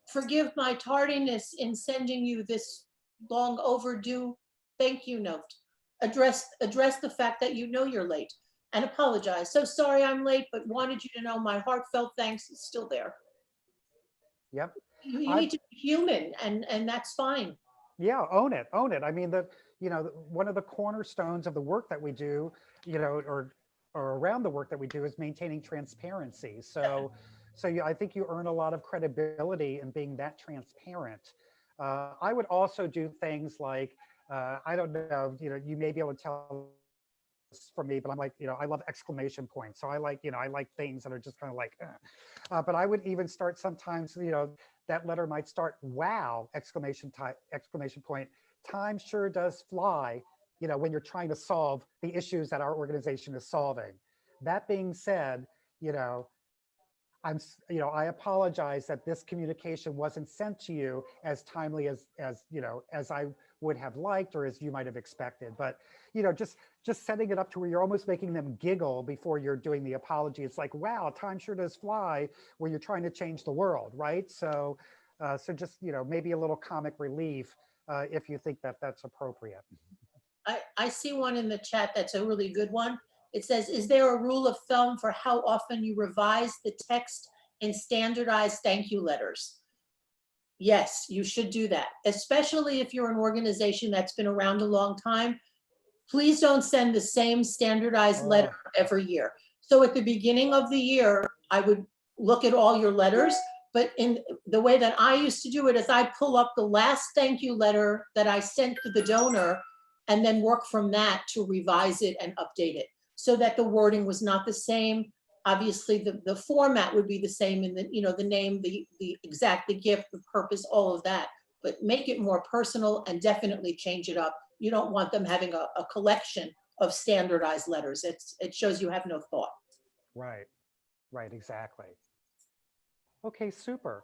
Forgive my tardiness in sending you this long overdue thank you note. Address the fact that you're late. and apologize. So sorry I'm late, but wanted you to know my heartfelt thanks is still there. Yep. You I need to be human, and that's fine. Yeah, own it, own it. I mean, one of the cornerstones of the work that we do, or around the work that we do is maintaining transparency. I think you earn a lot of credibility in being that transparent. I would also do things like, I don't know, you may be able to tell this from me, but I'm like, I love exclamation points. So I like things that are just kind of like, but I would even start sometimes, that letter might start, wow, exclamation point. Time sure does fly, when you're trying to solve the issues that our organization is solving. That being said, you know, I apologize that this communication wasn't sent to you as timely as I would have liked or as you might have expected. But, just setting it up to where you're almost making them giggle before you're doing the apology. It's like, wow, time sure does fly, where you're trying to change the world, right? So just, maybe a little comic relief if you think that that's appropriate. I see one in the chat that's a really good one. It says, is there a rule of thumb for how often you revise the text in standardized thank you letters? Yes, you should do that, especially if you're an organization that's been around a long time. Please don't send the same standardized letter every year. So at the beginning of the year, I would look at all your letters, but in the way that I used to do it is I pull up the last thank you letter that I sent to the donor and then work from that to revise it and update it so that the wording was not the same. Obviously, the format would be the same in the name, the exact, the gift, the purpose, all of that, but make it more personal and definitely change it up. You don't want them having a collection of standardized letters. It shows you have no thought. Right, right, exactly. Okay, super.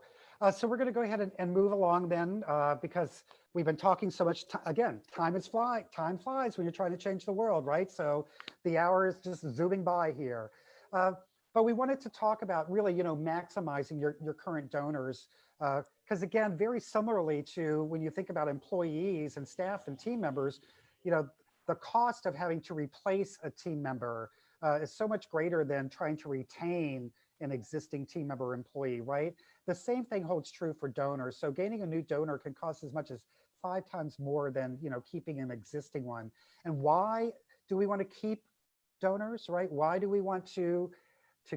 So we're going to go ahead and move along then, because we've been talking so much. Again, time flies when you're trying to change the world, right? So the hour is just zooming by here. But we wanted to talk about really, maximizing your current donors, because again, very similarly to when you think about employees and staff and team members, the cost of having to replace a team member is so much greater than trying to retain an existing team member or employee, right? The same thing holds true for donors. So gaining a new donor can cost as much as 5 times more than, keeping an existing one. And why do we want to keep donors, right? Why do we want to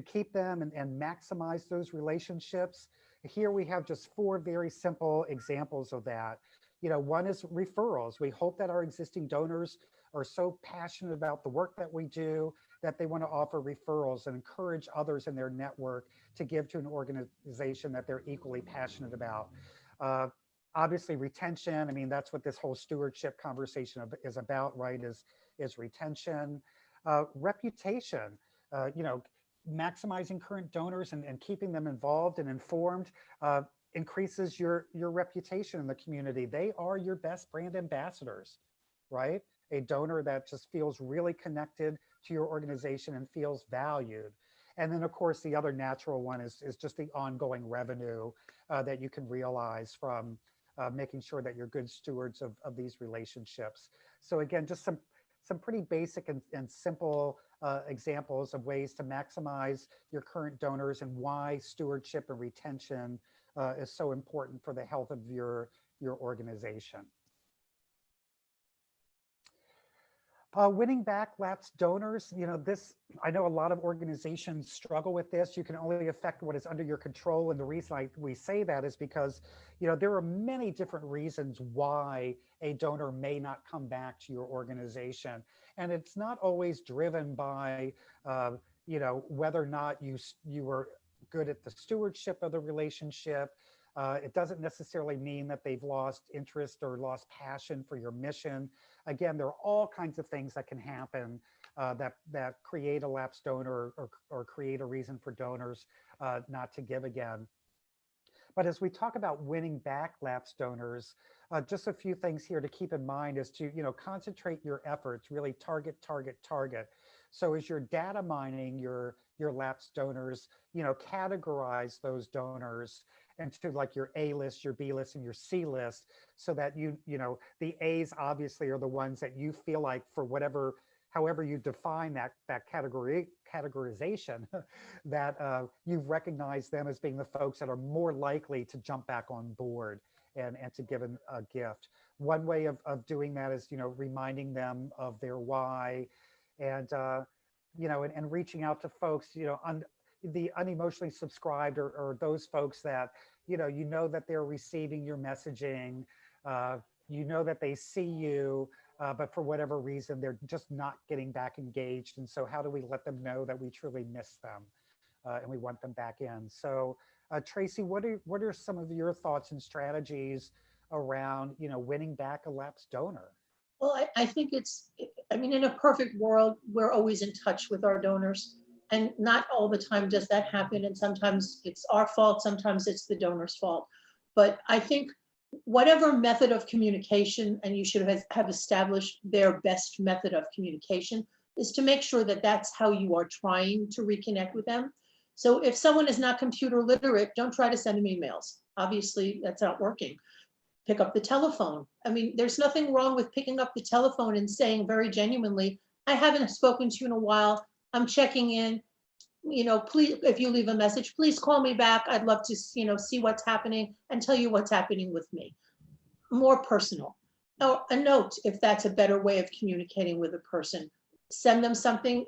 keep them and maximize those relationships? Here we have just 4 very simple examples of that. One is referrals. We hope that our existing donors are so passionate about the work that we do that they want to offer referrals and encourage others in their network to give to an organization that they're equally passionate about. Obviously, retention. I mean, that's what this whole stewardship conversation is about, right? Is retention. Reputation. Maximizing current donors and keeping them involved and informed increases your reputation in the community. They are your best brand ambassadors, right? A donor that just feels really connected to your organization and feels valued. And then, of course, the other natural one is just the ongoing revenue that you can realize from making sure that you're good stewards of these relationships. So again, just some pretty basic and simple examples of ways to maximize your current donors and why stewardship and retention is so important for the health of your organization. Winning back lapsed donors, I know a lot of organizations struggle with this. You can only affect what is under your control. And the reason we say that is because, there are many different reasons why a donor may not come back to your organization. And it's not always driven by, whether or not you were good at the stewardship of the relationship. It doesn't necessarily mean that they've lost interest or lost passion for your mission. Again, there are all kinds of things that can happen that create a lapsed donor or create a reason for donors not to give again. But as we talk about winning back lapsed donors, just a few things here to keep in mind is to concentrate your efforts, really target. So as you're data mining your lapsed donors, categorize those donors into like your A list, your B list, and your C list, so that the A's obviously are the ones that you feel like for whatever however you define that categorization, that you've recognized them as being the folks that are more likely to jump back on board and to give a gift. One way of doing that is, reminding them of their why, and and reaching out to folks, the unemotionally subscribed, or those folks that that they're receiving your messaging, that they see you, but for whatever reason they're just not getting back engaged. And so how do we let them know that we truly miss them, and we want them back in? So Tracy, what are some of your thoughts and strategies around winning back a lapsed donor? Well, I think in a perfect world, we're always in touch with our donors. And not all the time does that happen. And sometimes it's our fault, sometimes it's the donor's fault. But I think whatever method of communication, and you should have established their best method of communication, is to make sure that that's how you are trying to reconnect with them. So if someone is not computer literate, don't try to send them emails. Obviously, that's not working. Pick up the telephone. I mean, there's nothing wrong with picking up the telephone and saying very genuinely, I haven't spoken to you in a while. I'm checking in. Please, if you leave a message, please call me back. I'd love to, see what's happening and tell you what's happening with me. More personal. Or a note, if that's a better way of communicating with a person. Send them something,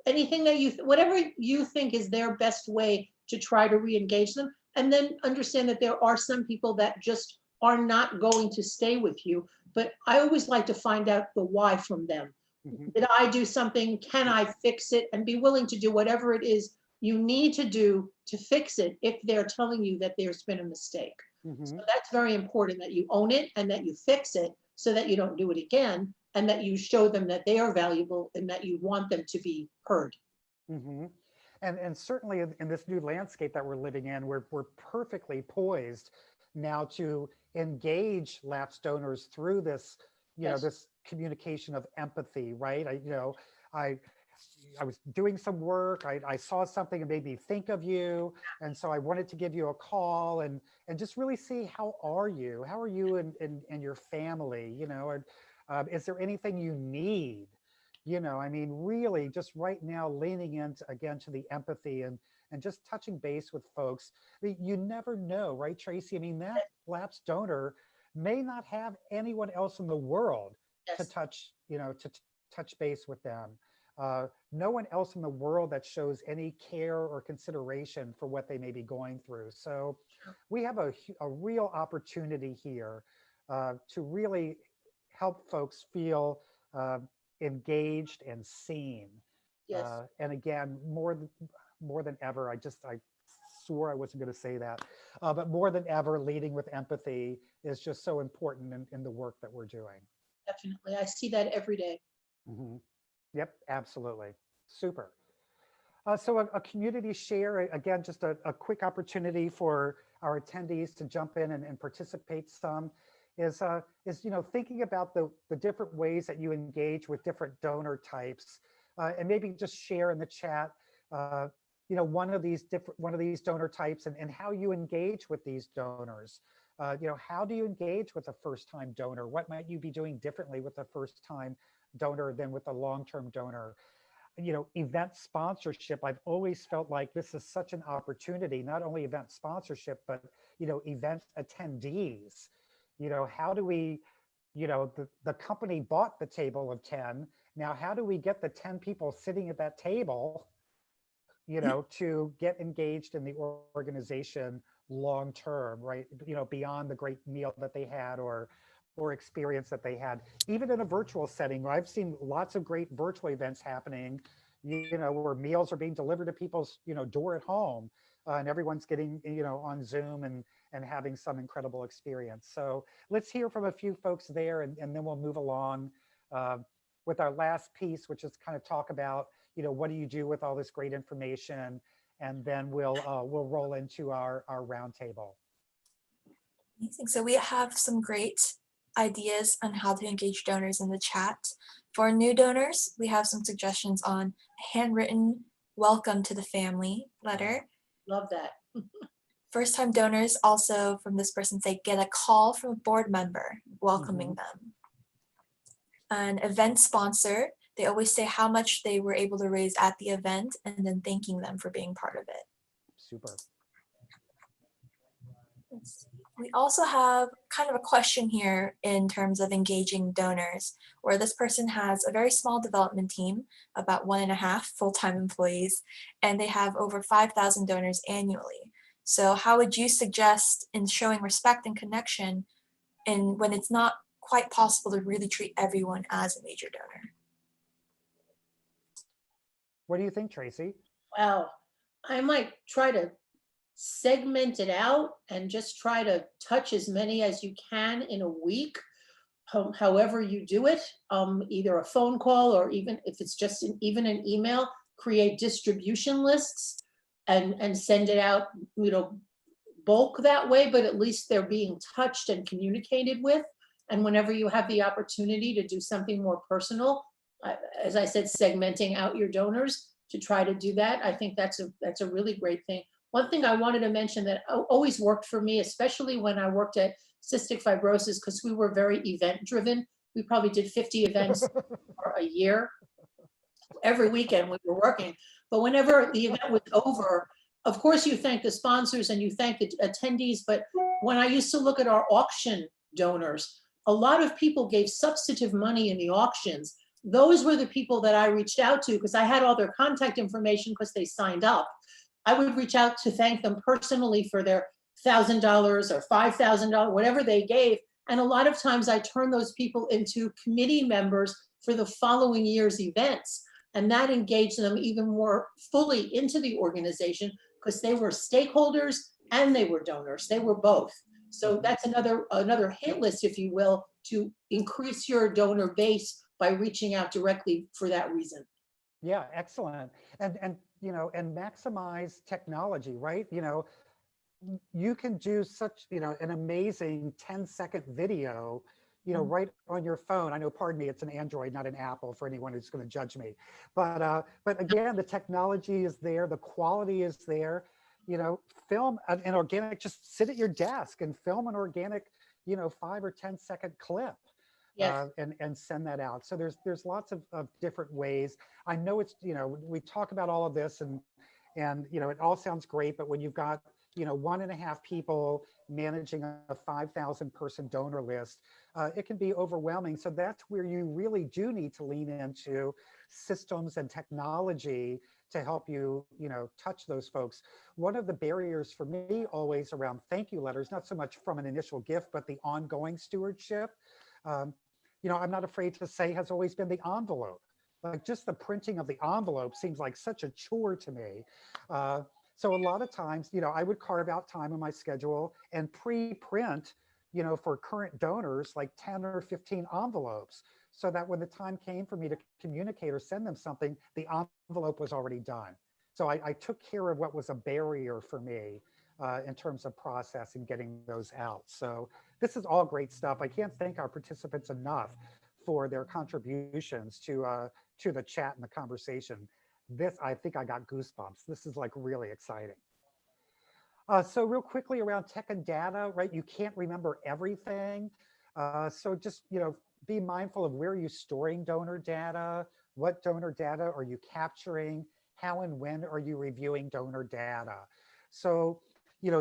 anything that whatever you think is their best way to try to re-engage them. And then understand that there are some people that just are not going to stay with you. But I always like to find out the why from them. Mhm. Did I do something? Can I fix it? And be willing to do whatever it is you need to do to fix it if they're telling you that there's been a mistake. Mhm. So that's very important, that you own it and that you fix it so that you don't do it again, and that you show them that they are valuable and that you want them to be heard. Mm-hmm. And certainly in this new landscape that we're living in, we're perfectly poised now to engage lapsed donors through this, Yes. this communication of empathy, right? I was doing some work. I saw something and made me think of you, and so I wanted to give you a call and just really see how are you and your family, and is there anything you need? Really just right now leaning into again to the empathy and just touching base with folks. You never know, right, Tracy? That lapsed donor may not have anyone else in the world to Yes. touch, touch base with them. No one else in the world that shows any care or consideration for what they may be going through. So we have a real opportunity here to really help folks feel engaged and seen. Yes. And again, more than ever, I swore I wasn't going to say that, but more than ever, leading with empathy is just so important in the work that we're doing. Definitely. I see that every day. Mm-hmm. Yep, absolutely. Super. So a community share, again, just a quick opportunity for our attendees to jump in and participate some, is thinking about the different ways that you engage with different donor types, and maybe just share in the chat, one of these donor types and how you engage with these donors. How do you engage with a first-time donor? What might you be doing differently with a first-time donor than with a long-term donor? Event sponsorship, I've always felt like this is such an opportunity, not only event sponsorship, but, event attendees. How do we, the company bought the table of 10. Now, how do we get the 10 people sitting at that table, to get engaged in the organization long-term, right? Beyond the great meal that they had or experience that they had, even in a virtual setting. I've seen lots of great virtual events happening, where meals are being delivered to people's, door at home, and everyone's getting, on Zoom and having some incredible experience. So let's hear from a few folks there, and then we'll move along with our last piece, which is kind of talk about, what do you do with all this great information? And then we'll roll into our roundtable. Amazing. So we have some great ideas on how to engage donors in the chat. For new donors, we have some suggestions on a handwritten welcome to the family letter. Love that. First-time donors also, from this person, say get a call from a board member welcoming them. An event sponsor They always say how much they were able to raise at the event and then thanking them for being part of it. Super. Let's see. We also have kind of a question here in terms of engaging donors, where this person has a very small development team, about 1.5 full-time employees, and they have over 5,000 donors annually. So how would you suggest in showing respect and connection and when it's not quite possible to really treat everyone as a major donor? What do you think, Tracy? Wow. I might try to segment it out and just try to touch as many as you can in a week. However you do it, either a phone call or even if it's just even an email, create distribution lists and send it out, bulk that way, but at least they're being touched and communicated with. And whenever you have the opportunity to do something more personal, as I said, segmenting out your donors to try to do that, I think that's a really great thing. One thing I wanted to mention that always worked for me, especially when I worked at Cystic Fibrosis, because we were very event driven. We probably did 50 events for a year. Every weekend we were working. But whenever the event was over, of course you thank the sponsors and you thank the attendees. But when I used to look at our auction donors, a lot of people gave substantive money in the auctions. Those were the people that I reached out to because I had all their contact information because they signed up. I would reach out to thank them personally for their $1,000 or $5,000, whatever they gave. And a lot of times I turn those people into committee members for the following year's events. And that engaged them even more fully into the organization because they were stakeholders and they were donors. They were both. So that's another hit list, if you will, to increase your donor base by reaching out directly for that reason. Yeah, excellent. And maximize technology, right? You can do such, an amazing 10-second video, right on your phone. I know, pardon me, it's an Android, not an Apple for anyone who's going to judge me. But again, the technology is there, the quality is there. Film an organic, just sit at your desk and film an organic, 5 or 10-second clip. Yes. And send that out. So there's lots of different ways. I know it's, we talk about all of this and it all sounds great, but when you've got, 1.5 people managing a 5,000 person donor list, it can be overwhelming. So that's where you really do need to lean into systems and technology to help you, touch those folks. One of the barriers for me always around thank you letters, not so much from an initial gift, but the ongoing stewardship. I'm not afraid to say has always been the envelope. Like just the printing of the envelope seems like such a chore to me. So a lot of times, I would carve out time in my schedule and pre-print, for current donors, like 10 or 15 envelopes, so that when the time came for me to communicate or send them something, the envelope was already done. So I took care of what was a barrier for me in terms of process and getting those out. So this is all great stuff. I can't thank our participants enough for their contributions to the chat and the conversation. I think I got goosebumps. This is like really exciting. So real quickly around tech and data, right? You can't remember everything. So just, be mindful of where you're storing donor data, what donor data are you capturing, how and when are you reviewing donor data. So,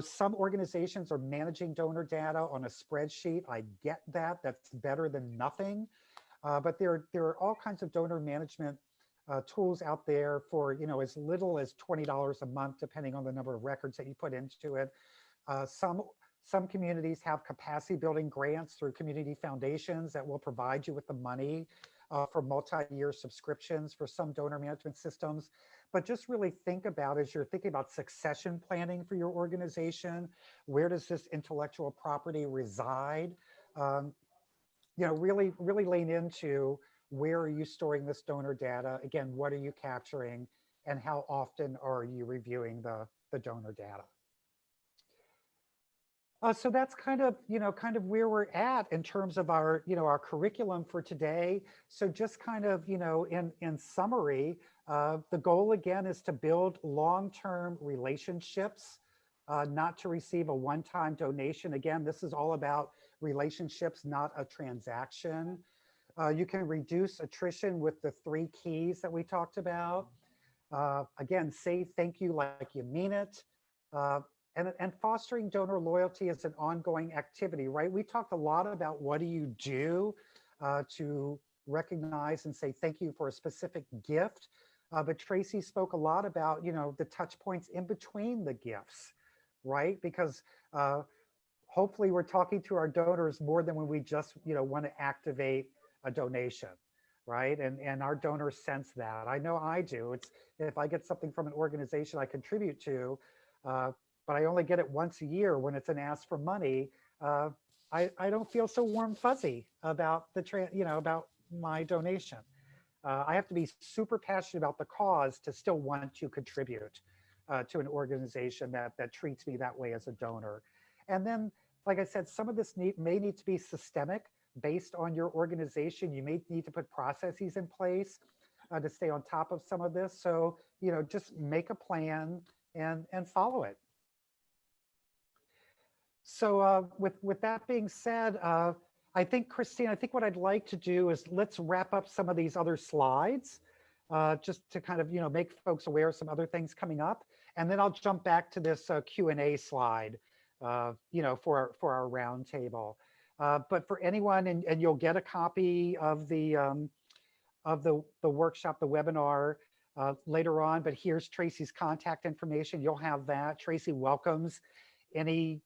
some organizations are managing donor data on a spreadsheet. I get that, that's better than nothing. But there are all kinds of donor management tools out there for, as little as $20 a month, depending on the number of records that you put into it. Some communities have capacity building grants through community foundations that will provide you with the money for multi-year subscriptions for some donor management systems. But just really think about, as you're thinking about succession planning for your organization, where does this intellectual property reside? Really lean into where are you storing this donor data? Again, what are you capturing? And how often are you reviewing the donor data? So that's kind of where we're at in terms of our, our curriculum for today. So just kind of, in summary, the goal again is to build long-term relationships, not to receive a one-time donation. Again, this is all about relationships, not a transaction. You can reduce attrition with the 3 keys that we talked about. Again, say thank you like you mean it. Uh, and fostering donor loyalty is an ongoing activity, right? We talked a lot about what do you do to recognize and say thank you for a specific gift. But Tracy spoke a lot about, the touch points in between the gifts, right? Because hopefully we're talking to our donors more than when we just, want to activate a donation, right? And our donors sense that. I know I do. It's if I get something from an organization I contribute to, but I only get it once a year when it's an ask for money, I don't feel so warm fuzzy about about my donation. I have to be super passionate about the cause to still want to contribute to an organization that treats me that way as a donor. And then, like I said, some of this may need to be systemic based on your organization. You may need to put processes in place to stay on top of some of this. So, just make a plan and follow it. So with that being said, I think, Christine, I think what I'd like to do is let's wrap up some of these other slides just to kind of, make folks aware of some other things coming up. And then I'll jump back to this Q&A slide, for our roundtable. But for anyone, and you'll get a copy of the workshop, the webinar later on, but here's Tracy's contact information. You'll have that. Tracy welcomes any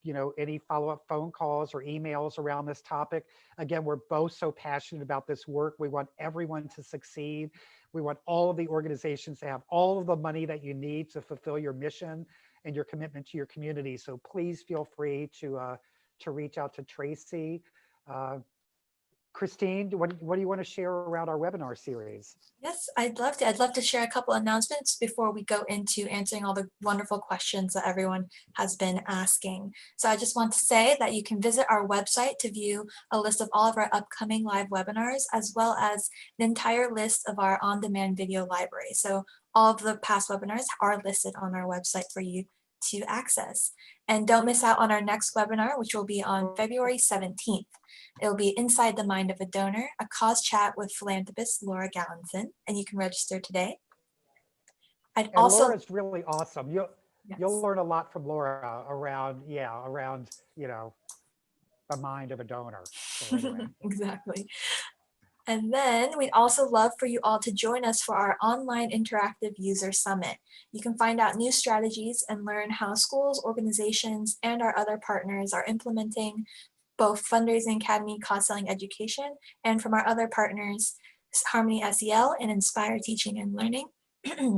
follow-up phone calls or emails around this topic. Again, we're both so passionate about this work. We want everyone to succeed. We want all of the organizations to have all of the money that you need to fulfill your mission and your commitment to your community. So please feel free to reach out to Tracy. Christine, what do you want to share around our webinar series? Yes, I'd love to. I'd love to share a couple announcements before we go into answering all the wonderful questions that everyone has been asking. So I just want to say that you can visit our website to view a list of all of our upcoming live webinars, as well as an entire list of our on-demand video library. So all of the past webinars are listed on our website for you to access. And don't miss out on our next webinar, which will be on February 17th. It'll be Inside the Mind of a Donor, a cause chat with philanthropist Laura Gallinson, and you can register today. I'd And also, Laura's really awesome. You'll yes. learn a lot from Laura around the mind of a donor. So anyway. Exactly. And then we'd also love for you all to join us for our online interactive user summit. You can find out new strategies and learn how schools, organizations, and our other partners are implementing both Fundraising Academy cause selling education, and from our other partners, Harmony SEL and Inspire Teaching and Learning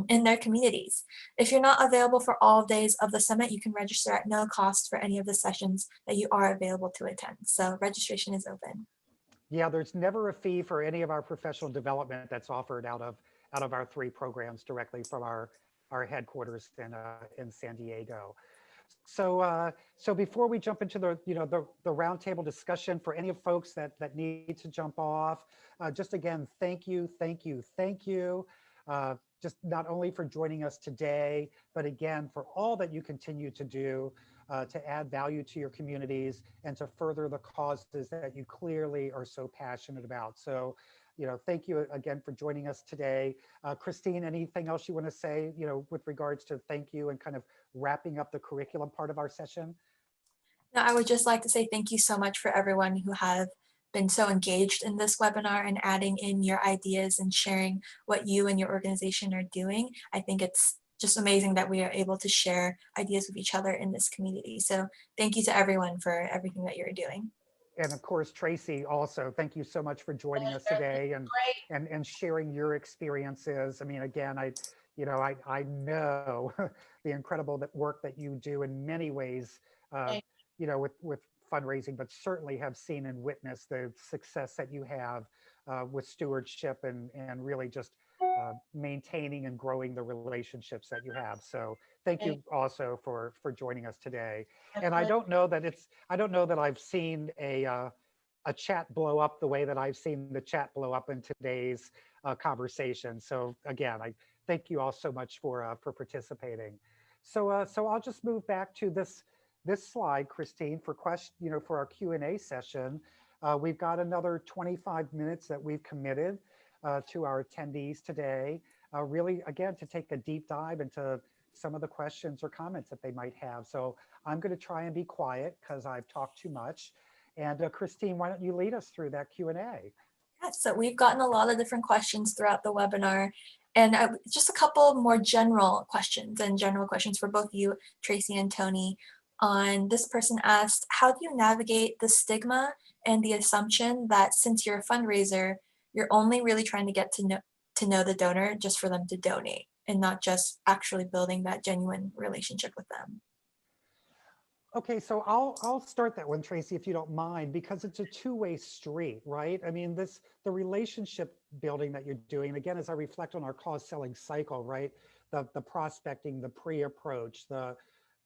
in their communities. If you're not available for all days of the summit, you can register at no cost for any of the sessions that you are available to attend. So registration is open. Yeah, there's never a fee for any of our professional development that's offered out of our 3 programs directly from our headquarters in San Diego. So before we jump into the roundtable discussion, for any of folks that need to jump off, just again, thank you. Just not only for joining us today, but again, for all that you continue to do to add value to your communities and to further the causes that you clearly are so passionate about. So, thank you again for joining us today. Christine, anything else you want to say, with regards to thank you and kind of wrapping up the curriculum part of our session? Now, I would just like to say thank you so much for everyone who have been so engaged in this webinar and adding in your ideas and sharing what you and your organization are doing. I think it's just amazing that we are able to share ideas with each other in this community. So thank you to everyone for everything that you're doing. And of course, Tracy, also, thank you so much for joining us today and sharing your experiences. I mean, again, I know the incredible work that you do in many ways, with fundraising, but certainly have seen and witnessed the success that you have with stewardship and really just maintaining and growing the relationships that you have. So thank you also for joining us today. And I don't know that I've seen a chat blow up the way that I've seen the chat blow up in today's conversation. So again, I thank you all so much for participating. So I'll just move back to this slide, Christine, for our Q&A session. We've got another 25 minutes that we've committed to our attendees today, really, again, to take a deep dive into some of the questions or comments that they might have. So I'm going to try and be quiet because I've talked too much. And Christine, why don't you lead us through that Q&A? Yeah, so we've gotten a lot of different questions throughout the webinar, and just a couple more general questions for both you, Tracy and Tony. On this person asked, how do you navigate the stigma and the assumption that since you're a fundraiser, you're only really trying to get to know the donor just for them to donate and not just actually building that genuine relationship with them? Okay, so I'll start that one, Tracy, if you don't mind, because it's a two-way street, right? I mean, the relationship building that you're doing, and again, as I reflect on our cause selling cycle, right? The prospecting, the pre-approach, the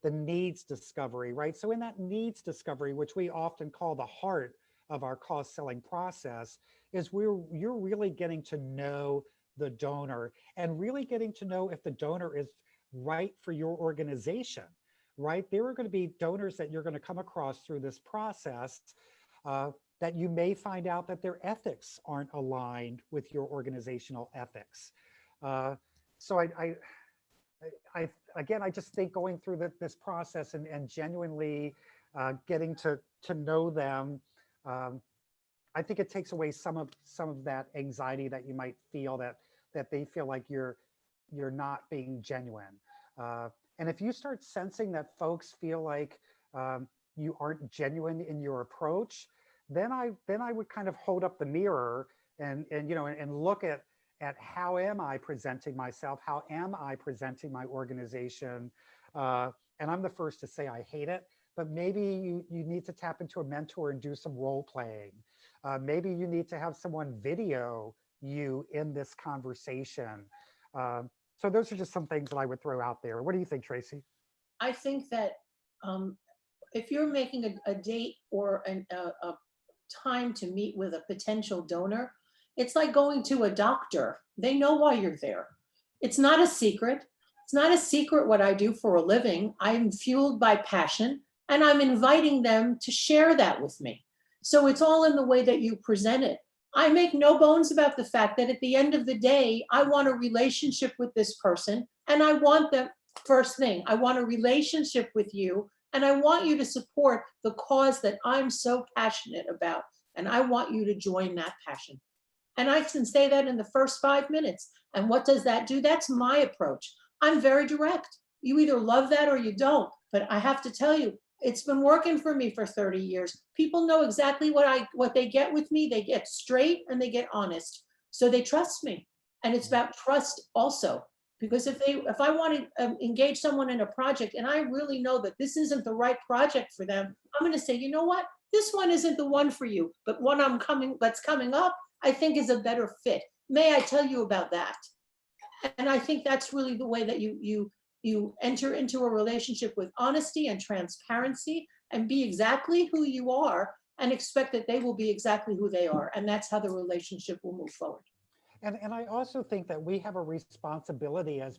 needs discovery, right? So in that needs discovery, which we often call the heart of our cause selling process, is you're really getting to know the donor and really getting to know if the donor is right for your organization. Right? There are going to be donors that you're going to come across through this process that you may find out that their ethics aren't aligned with your organizational ethics. So again, I just think going through this process and genuinely getting to know them, I think it takes away some of that anxiety that you might feel that they feel like you're not being genuine. And if you start sensing that folks feel like you aren't genuine in your approach, then I would kind of hold up the mirror and look at how am I presenting myself? How am I presenting my organization? And I'm the first to say I hate it, but maybe you need to tap into a mentor and do some role playing. Maybe you need to have someone video you in this conversation. So those are just some things that I would throw out there. What do you think, Tracy? I think that if you're making a date or a time to meet with a potential donor, it's like going to a doctor. They know why you're there. It's not a secret. It's not a secret what I do for a living. I'm fueled by passion, and I'm inviting them to share that with me. So it's all in the way that you present it. I make no bones about the fact that at the end of the day, I want a relationship with this person, and I want them, first thing, I want a relationship with you, and I want you to support the cause that I'm so passionate about, and I want you to join that passion. And I can say that in the first 5 minutes. And what does that do? That's my approach. I'm very direct. You either love that or you don't, but I have to tell you, it's been working for me for 30 years. People know exactly what they get with me. They get straight and they get honest. So they trust me. And it's about trust also. Because if I want to engage someone in a project and I really know that this isn't the right project for them, I'm going to say, you know what? This one isn't the one for you, but one that's coming up, I think is a better fit. May I tell you about that? And I think that's really the way that you enter into a relationship with honesty and transparency and be exactly who you are and expect that they will be exactly who they are. And that's how the relationship will move forward. And I also think that we have a responsibility as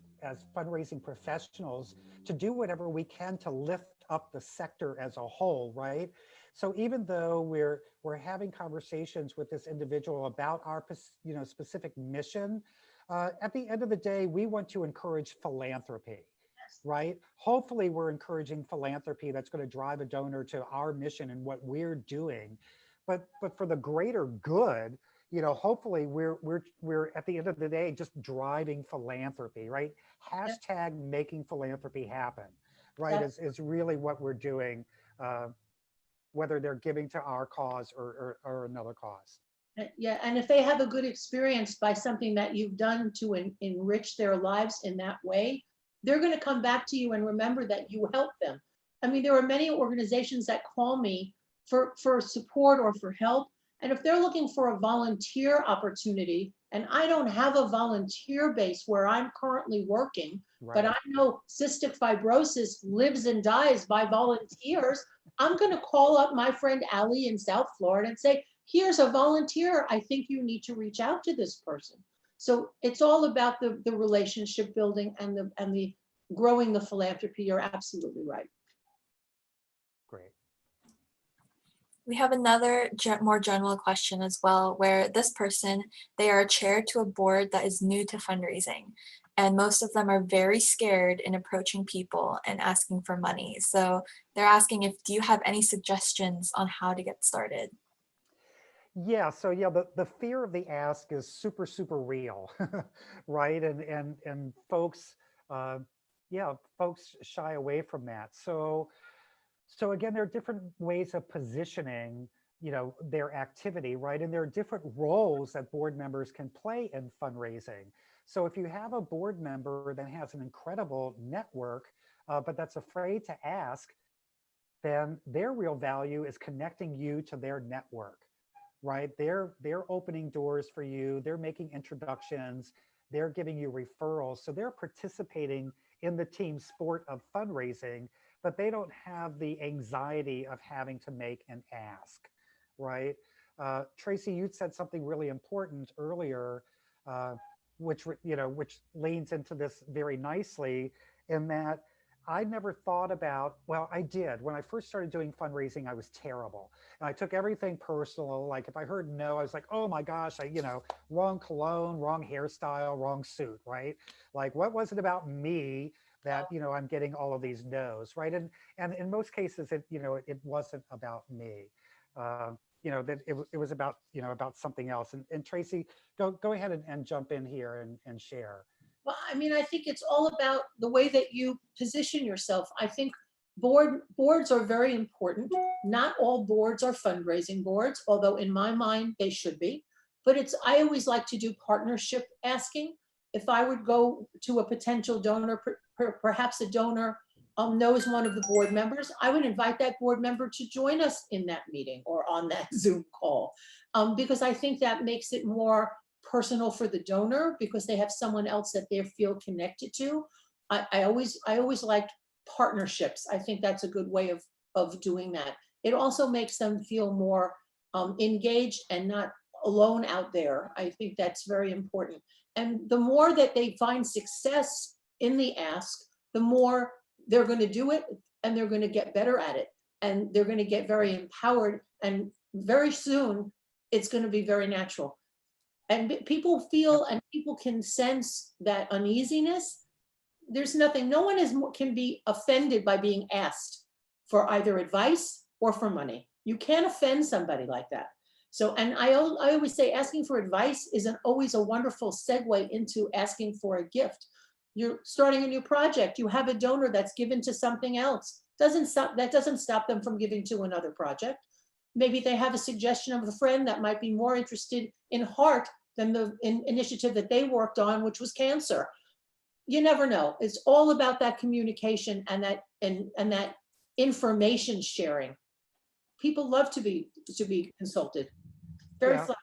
fundraising professionals to do whatever we can to lift up the sector as a whole, right? So even though we're having conversations with this individual about our specific mission, at the end of the day, we want to encourage philanthropy, right? Hopefully we're encouraging philanthropy that's going to drive a donor to our mission and what we're doing. But for the greater good, hopefully we're at the end of the day just driving philanthropy, right? Hashtag making philanthropy happen, right? Is really what we're doing, whether they're giving to our cause or another cause. Yeah, and if they have a good experience by something that you've done to enrich their lives in that way, they're going to come back to you and remember that you helped them. I mean, there are many organizations that call me for support or for help. And if they're looking for a volunteer opportunity, and I don't have a volunteer base where I'm currently working, right, but I know cystic fibrosis lives and dies by volunteers, I'm going to call up my friend Allie in South Florida and say, here's a volunteer. I think you need to reach out to this person. So it's all about the relationship building and the growing the philanthropy. You're absolutely right. Great. We have another more general question as well, where this person, they are a chair to a board that is new to fundraising. And most of them are very scared in approaching people and asking for money. So they're asking if, do you have any suggestions on how to get started? Yeah, so yeah, the fear of the ask is super, super real, right? And folks, uh, yeah, folks shy away from that. So again, there are different ways of positioning, their activity, right? And there are different roles that board members can play in fundraising. So if you have a board member that has an incredible network, but that's afraid to ask, then their real value is connecting you to their network, right? They're opening doors for you. They're making introductions. They're giving you referrals. So they're participating in the team sport of fundraising, but they don't have the anxiety of having to make an ask, right? Tracy, you said something really important earlier, uh, which leans into this very nicely, in that I never thought about, well, I did. When I first started doing fundraising, I was terrible. And I took everything personal. Like if I heard no, I was like, oh my gosh, wrong cologne, wrong hairstyle, wrong suit, right? Like what was it about me that, I'm getting all of these no's, right? And in most cases, it wasn't about me. That it was about, about something else. And Tracy, go ahead and jump in here and share. Well, I mean, I think it's all about the way that you position yourself. I think boards are very important. Not all boards are fundraising boards, although in my mind they should be. But I always like to do partnership asking. If I would go to a potential donor, perhaps a donor knows one of the board members, I would invite that board member to join us in that meeting or on that Zoom call, because I think that makes it more personal for the donor because they have someone else that they feel connected to. I always liked partnerships. I think that's a good way of doing that. It also makes them feel more engaged and not alone out there. I think that's very important. And the more that they find success in the ask, the more they're going to do it and they're going to get better at it. And they're going to get very empowered. And very soon, it's going to be very natural. And people feel and people can sense that uneasiness. There's nothing, no one can be offended by being asked for either advice or for money. You can't offend somebody like that. So, and I always say asking for advice isn't always a wonderful segue into asking for a gift. You're starting a new project, you have a donor that's given to something else. That doesn't stop them from giving to another project. Maybe they have a suggestion of a friend that might be more interested in heart than the initiative that they worked on, which was cancer. You never know. It's all about that communication and that information sharing. People love to be consulted. Very Yeah. flat.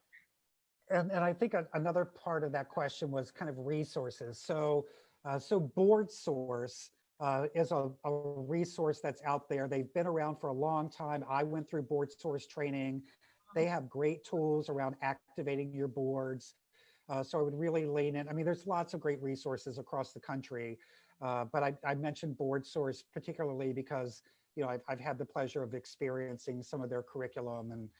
And I think another part of that question was kind of resources. So Board Source is a resource that's out there. They've been around for a long time. I went through Board Source training. They have great tools around activating your boards. So I would really lean in. I mean, there's lots of great resources across the country, but I mentioned Board Source particularly because I've had the pleasure of experiencing some of their curriculum,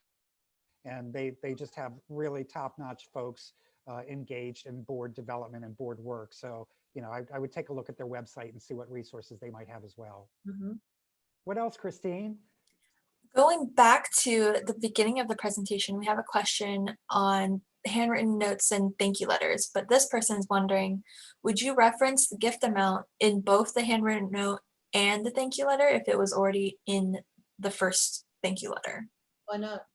and they just have really top-notch folks engaged in board development and board work. So I would take a look at their website and see what resources they might have as well. Mhm. What else, Christine? Going back to the beginning of the presentation, we have a question on handwritten notes and thank you letters, but this person is wondering, would you reference the gift amount in both the handwritten note and the thank you letter if it was already in the first thank you letter? Why not?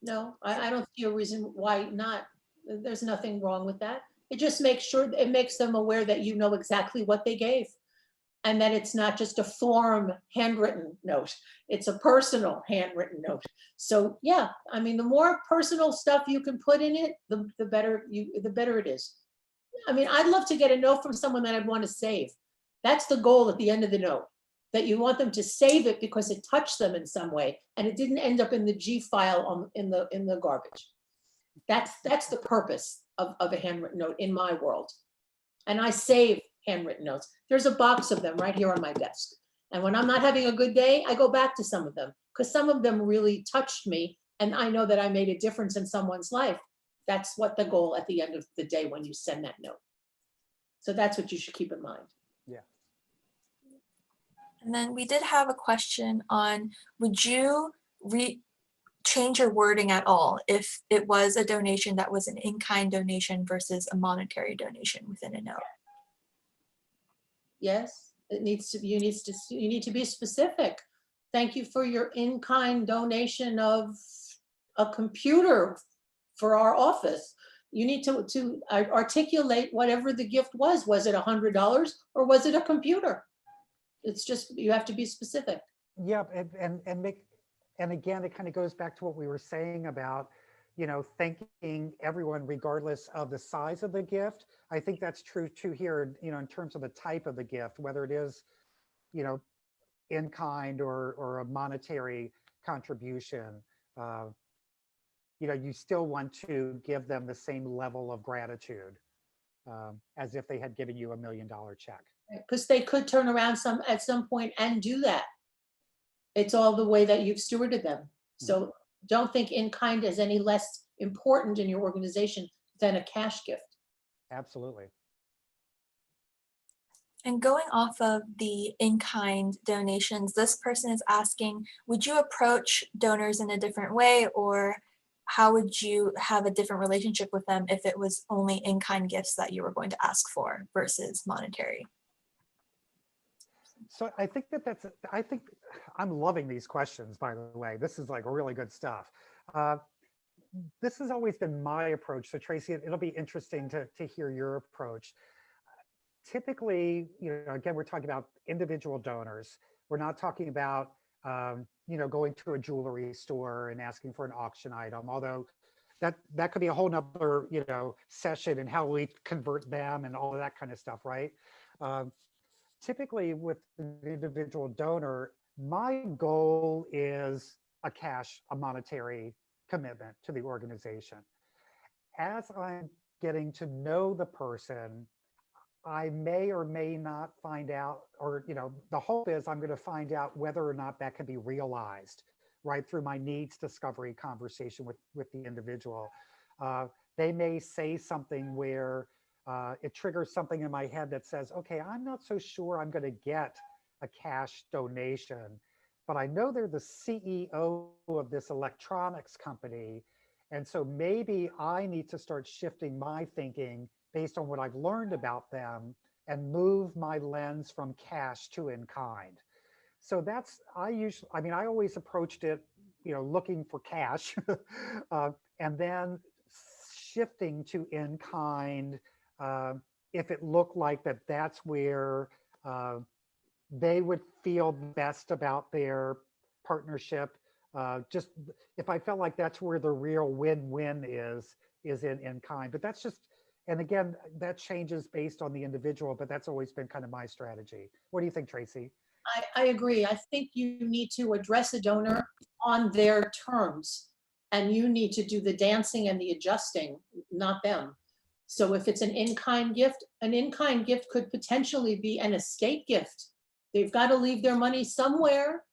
No, I don't see a reason why not. There's nothing wrong with that. It just makes them aware that you know exactly what they gave. And that it's not just a form handwritten note, it's a personal handwritten note. So yeah, I mean, the more personal stuff you can put in it, the better it is. I mean, I'd love to get a note from someone that I'd want to save. That's the goal at the end of the note, that you want them to save it because it touched them in some way and it didn't end up in the G file in the garbage. That's the purpose of a handwritten note in my world. And I save handwritten notes. There's a box of them right here on my desk. And when I'm not having a good day, I go back to some of them because some of them really touched me. And I know that I made a difference in someone's life. That's what the goal at the end of the day when you send that note. So that's what you should keep in mind. Yeah. And then we did have a question on, would you change your wording at all if it was a donation that was an in-kind donation versus a monetary donation within a note? Yes, it needs to be, you need to be specific. Thank you for your in-kind donation of a computer for our office. You need to articulate whatever the gift was. Was it $100 or was it a computer? It's just, you have to be specific. Yeah, and again, it kind of goes back to what we were saying about, you know, thanking everyone regardless of the size of the gift. I think that's true too here, you know, in terms of the type of the gift, whether it is, you know, in kind or a monetary contribution. You know, you still want to give them the same level of gratitude as if they had given you $1 million check. Because they could turn around at some point and do that. It's all the way that you've stewarded them. So don't think in kind is any less important in your organization than a cash gift. Absolutely. And going off of the in-kind donations, this person is asking, would you approach donors in a different way, or how would you have a different relationship with them if it was only in-kind gifts that you were going to ask for versus monetary? So I think I think I'm loving these questions, by the way. This is like really good stuff. This has always been my approach. So Tracy, it'll be interesting to hear your approach. Typically, you know, again, we're talking about individual donors. We're not talking about, you know, going to a jewelry store and asking for an auction item, although that could be a whole nother, you know, session and how we convert them and all of that kind of stuff, right? Typically with an individual donor, my goal is a monetary commitment to the organization. As I'm getting to know the person, I may or may not find out, or, you know, the hope is I'm going to find out whether or not that can be realized right through my needs discovery conversation with the individual. They may say something where it triggers something in my head that says, okay, I'm not so sure I'm going to get a cash donation, but I know they're the CEO of this electronics company. And so maybe I need to start shifting my thinking based on what I've learned about them and move my lens from cash to in kind. So that's, I always approached it, you know, looking for cash and then shifting to in kind if it looked like that's where they would feel best about their partnership. Just if I felt like that's where the real win-win is in kind. But that's just, and again, that changes based on the individual, but that's always been kind of my strategy. What do you think, Tracy? I agree. I think you need to address a donor on their terms, and you need to do the dancing and the adjusting, not them. So if it's an in-kind gift could potentially be an estate gift. They've got to leave their money somewhere.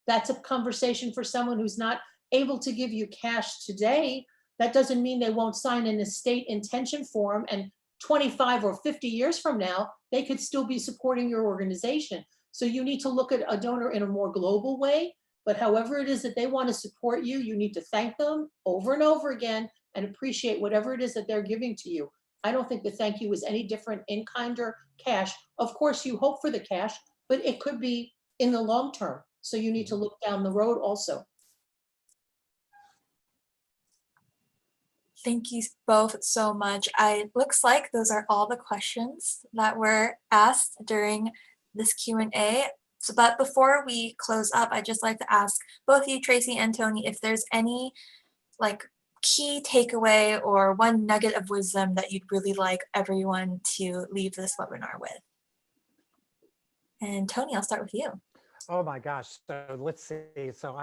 That's a conversation for someone who's not able to give you cash today. That doesn't mean they won't sign an estate intention form, and 25 or 50 years from now, they could still be supporting your organization. So you need to look at a donor in a more global way, but however it is that they want to support you, you need to thank them over and over again and appreciate whatever it is that they're giving to you. I don't think the thank you is any different in kind or cash. Of course, you hope for the cash, but it could be in the long term. So you need to look down the road also. Thank you both so much. It looks like those are all the questions that were asked during this Q&A. But before we close up, I'd just like to ask both you, Tracy and Tony, if there's any like key takeaway or one nugget of wisdom that you'd really like everyone to leave this webinar with. And Tony, I'll start with you. Oh my gosh. So let's see. So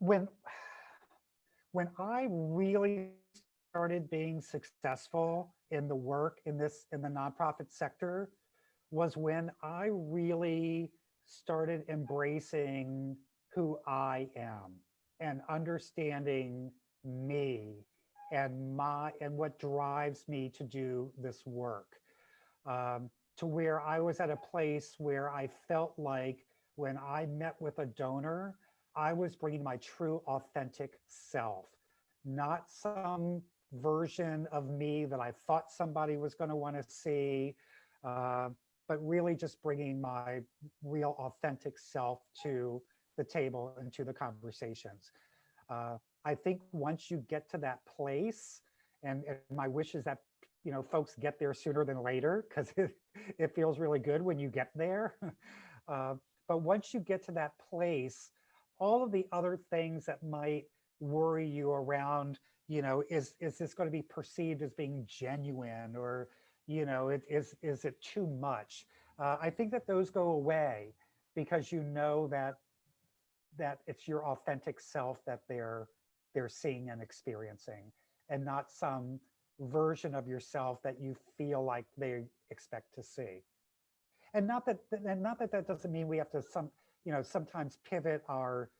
when I really started being successful in the work in the nonprofit sector, was when I really started embracing who I am and understanding me and what drives me to do this work. To where I was at a place where I felt like when I met with a donor, I was bringing my true authentic self, not some version of me that I thought somebody was going to want to see, uh, but really just bringing my real authentic self to the table and to the conversations. I think once you get to that place, and my wish is that folks get there sooner than later, because it feels really good when you get there. uh, but once you get to that place, all of the other things that might worry you around, is this going to be perceived as being genuine, or is it too much? I think that those go away, because that it's your authentic self that they're seeing and experiencing, and not some version of yourself that you feel like they expect to see. And not that doesn't mean we have to sometimes pivot our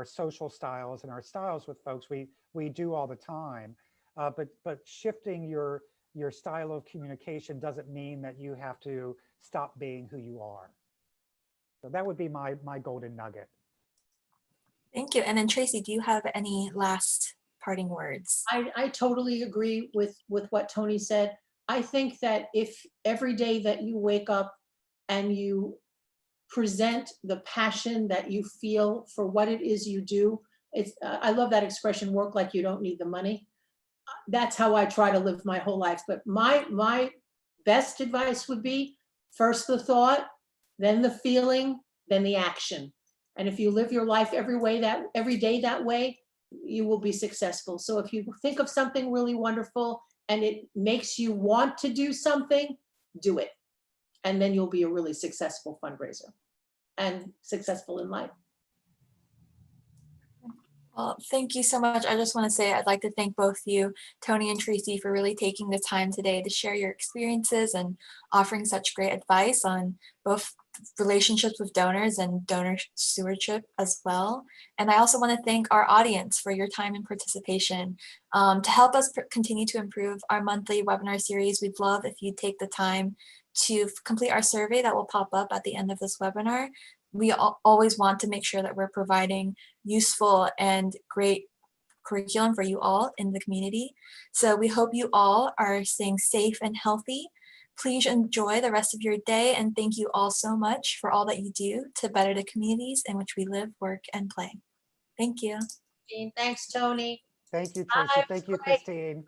social styles and our styles with folks. We do all the time, but shifting your style of communication doesn't mean that you have to stop being who you are. So that would be my golden nugget. Thank you. And then Tracy, do you have any last parting words? I totally agree with what Tony said. I think that if every day that you wake up and you present the passion that you feel for what it is you do, it's I love that expression, work like you don't need the money. That's how I try to live my whole life. But my best advice would be, first the thought, then the feeling, then the action. And if you live your life every day that way, you will be successful. So if you think of something really wonderful and it makes you want to do something, do it. And then you'll be a really successful fundraiser and successful in life. Well, thank you so much. I just want to say I'd like to thank both you, Tony and Tracy, for really taking the time today to share your experiences and offering such great advice on both relationships with donors and donor stewardship as well. And I also want to thank our audience for your time and participation. To help us continue to improve our monthly webinar series, we'd love if you take the time to complete our survey that will pop up at the end of this webinar. We always want to make sure that we're providing useful and great curriculum for you all in the community. So we hope you all are staying safe and healthy. Please enjoy the rest of your day, and thank you all so much for all that you do to better the communities in which we live, work, and play. Thank you. Thanks, Tony. Thank you, Tracy. Thank you, Christine.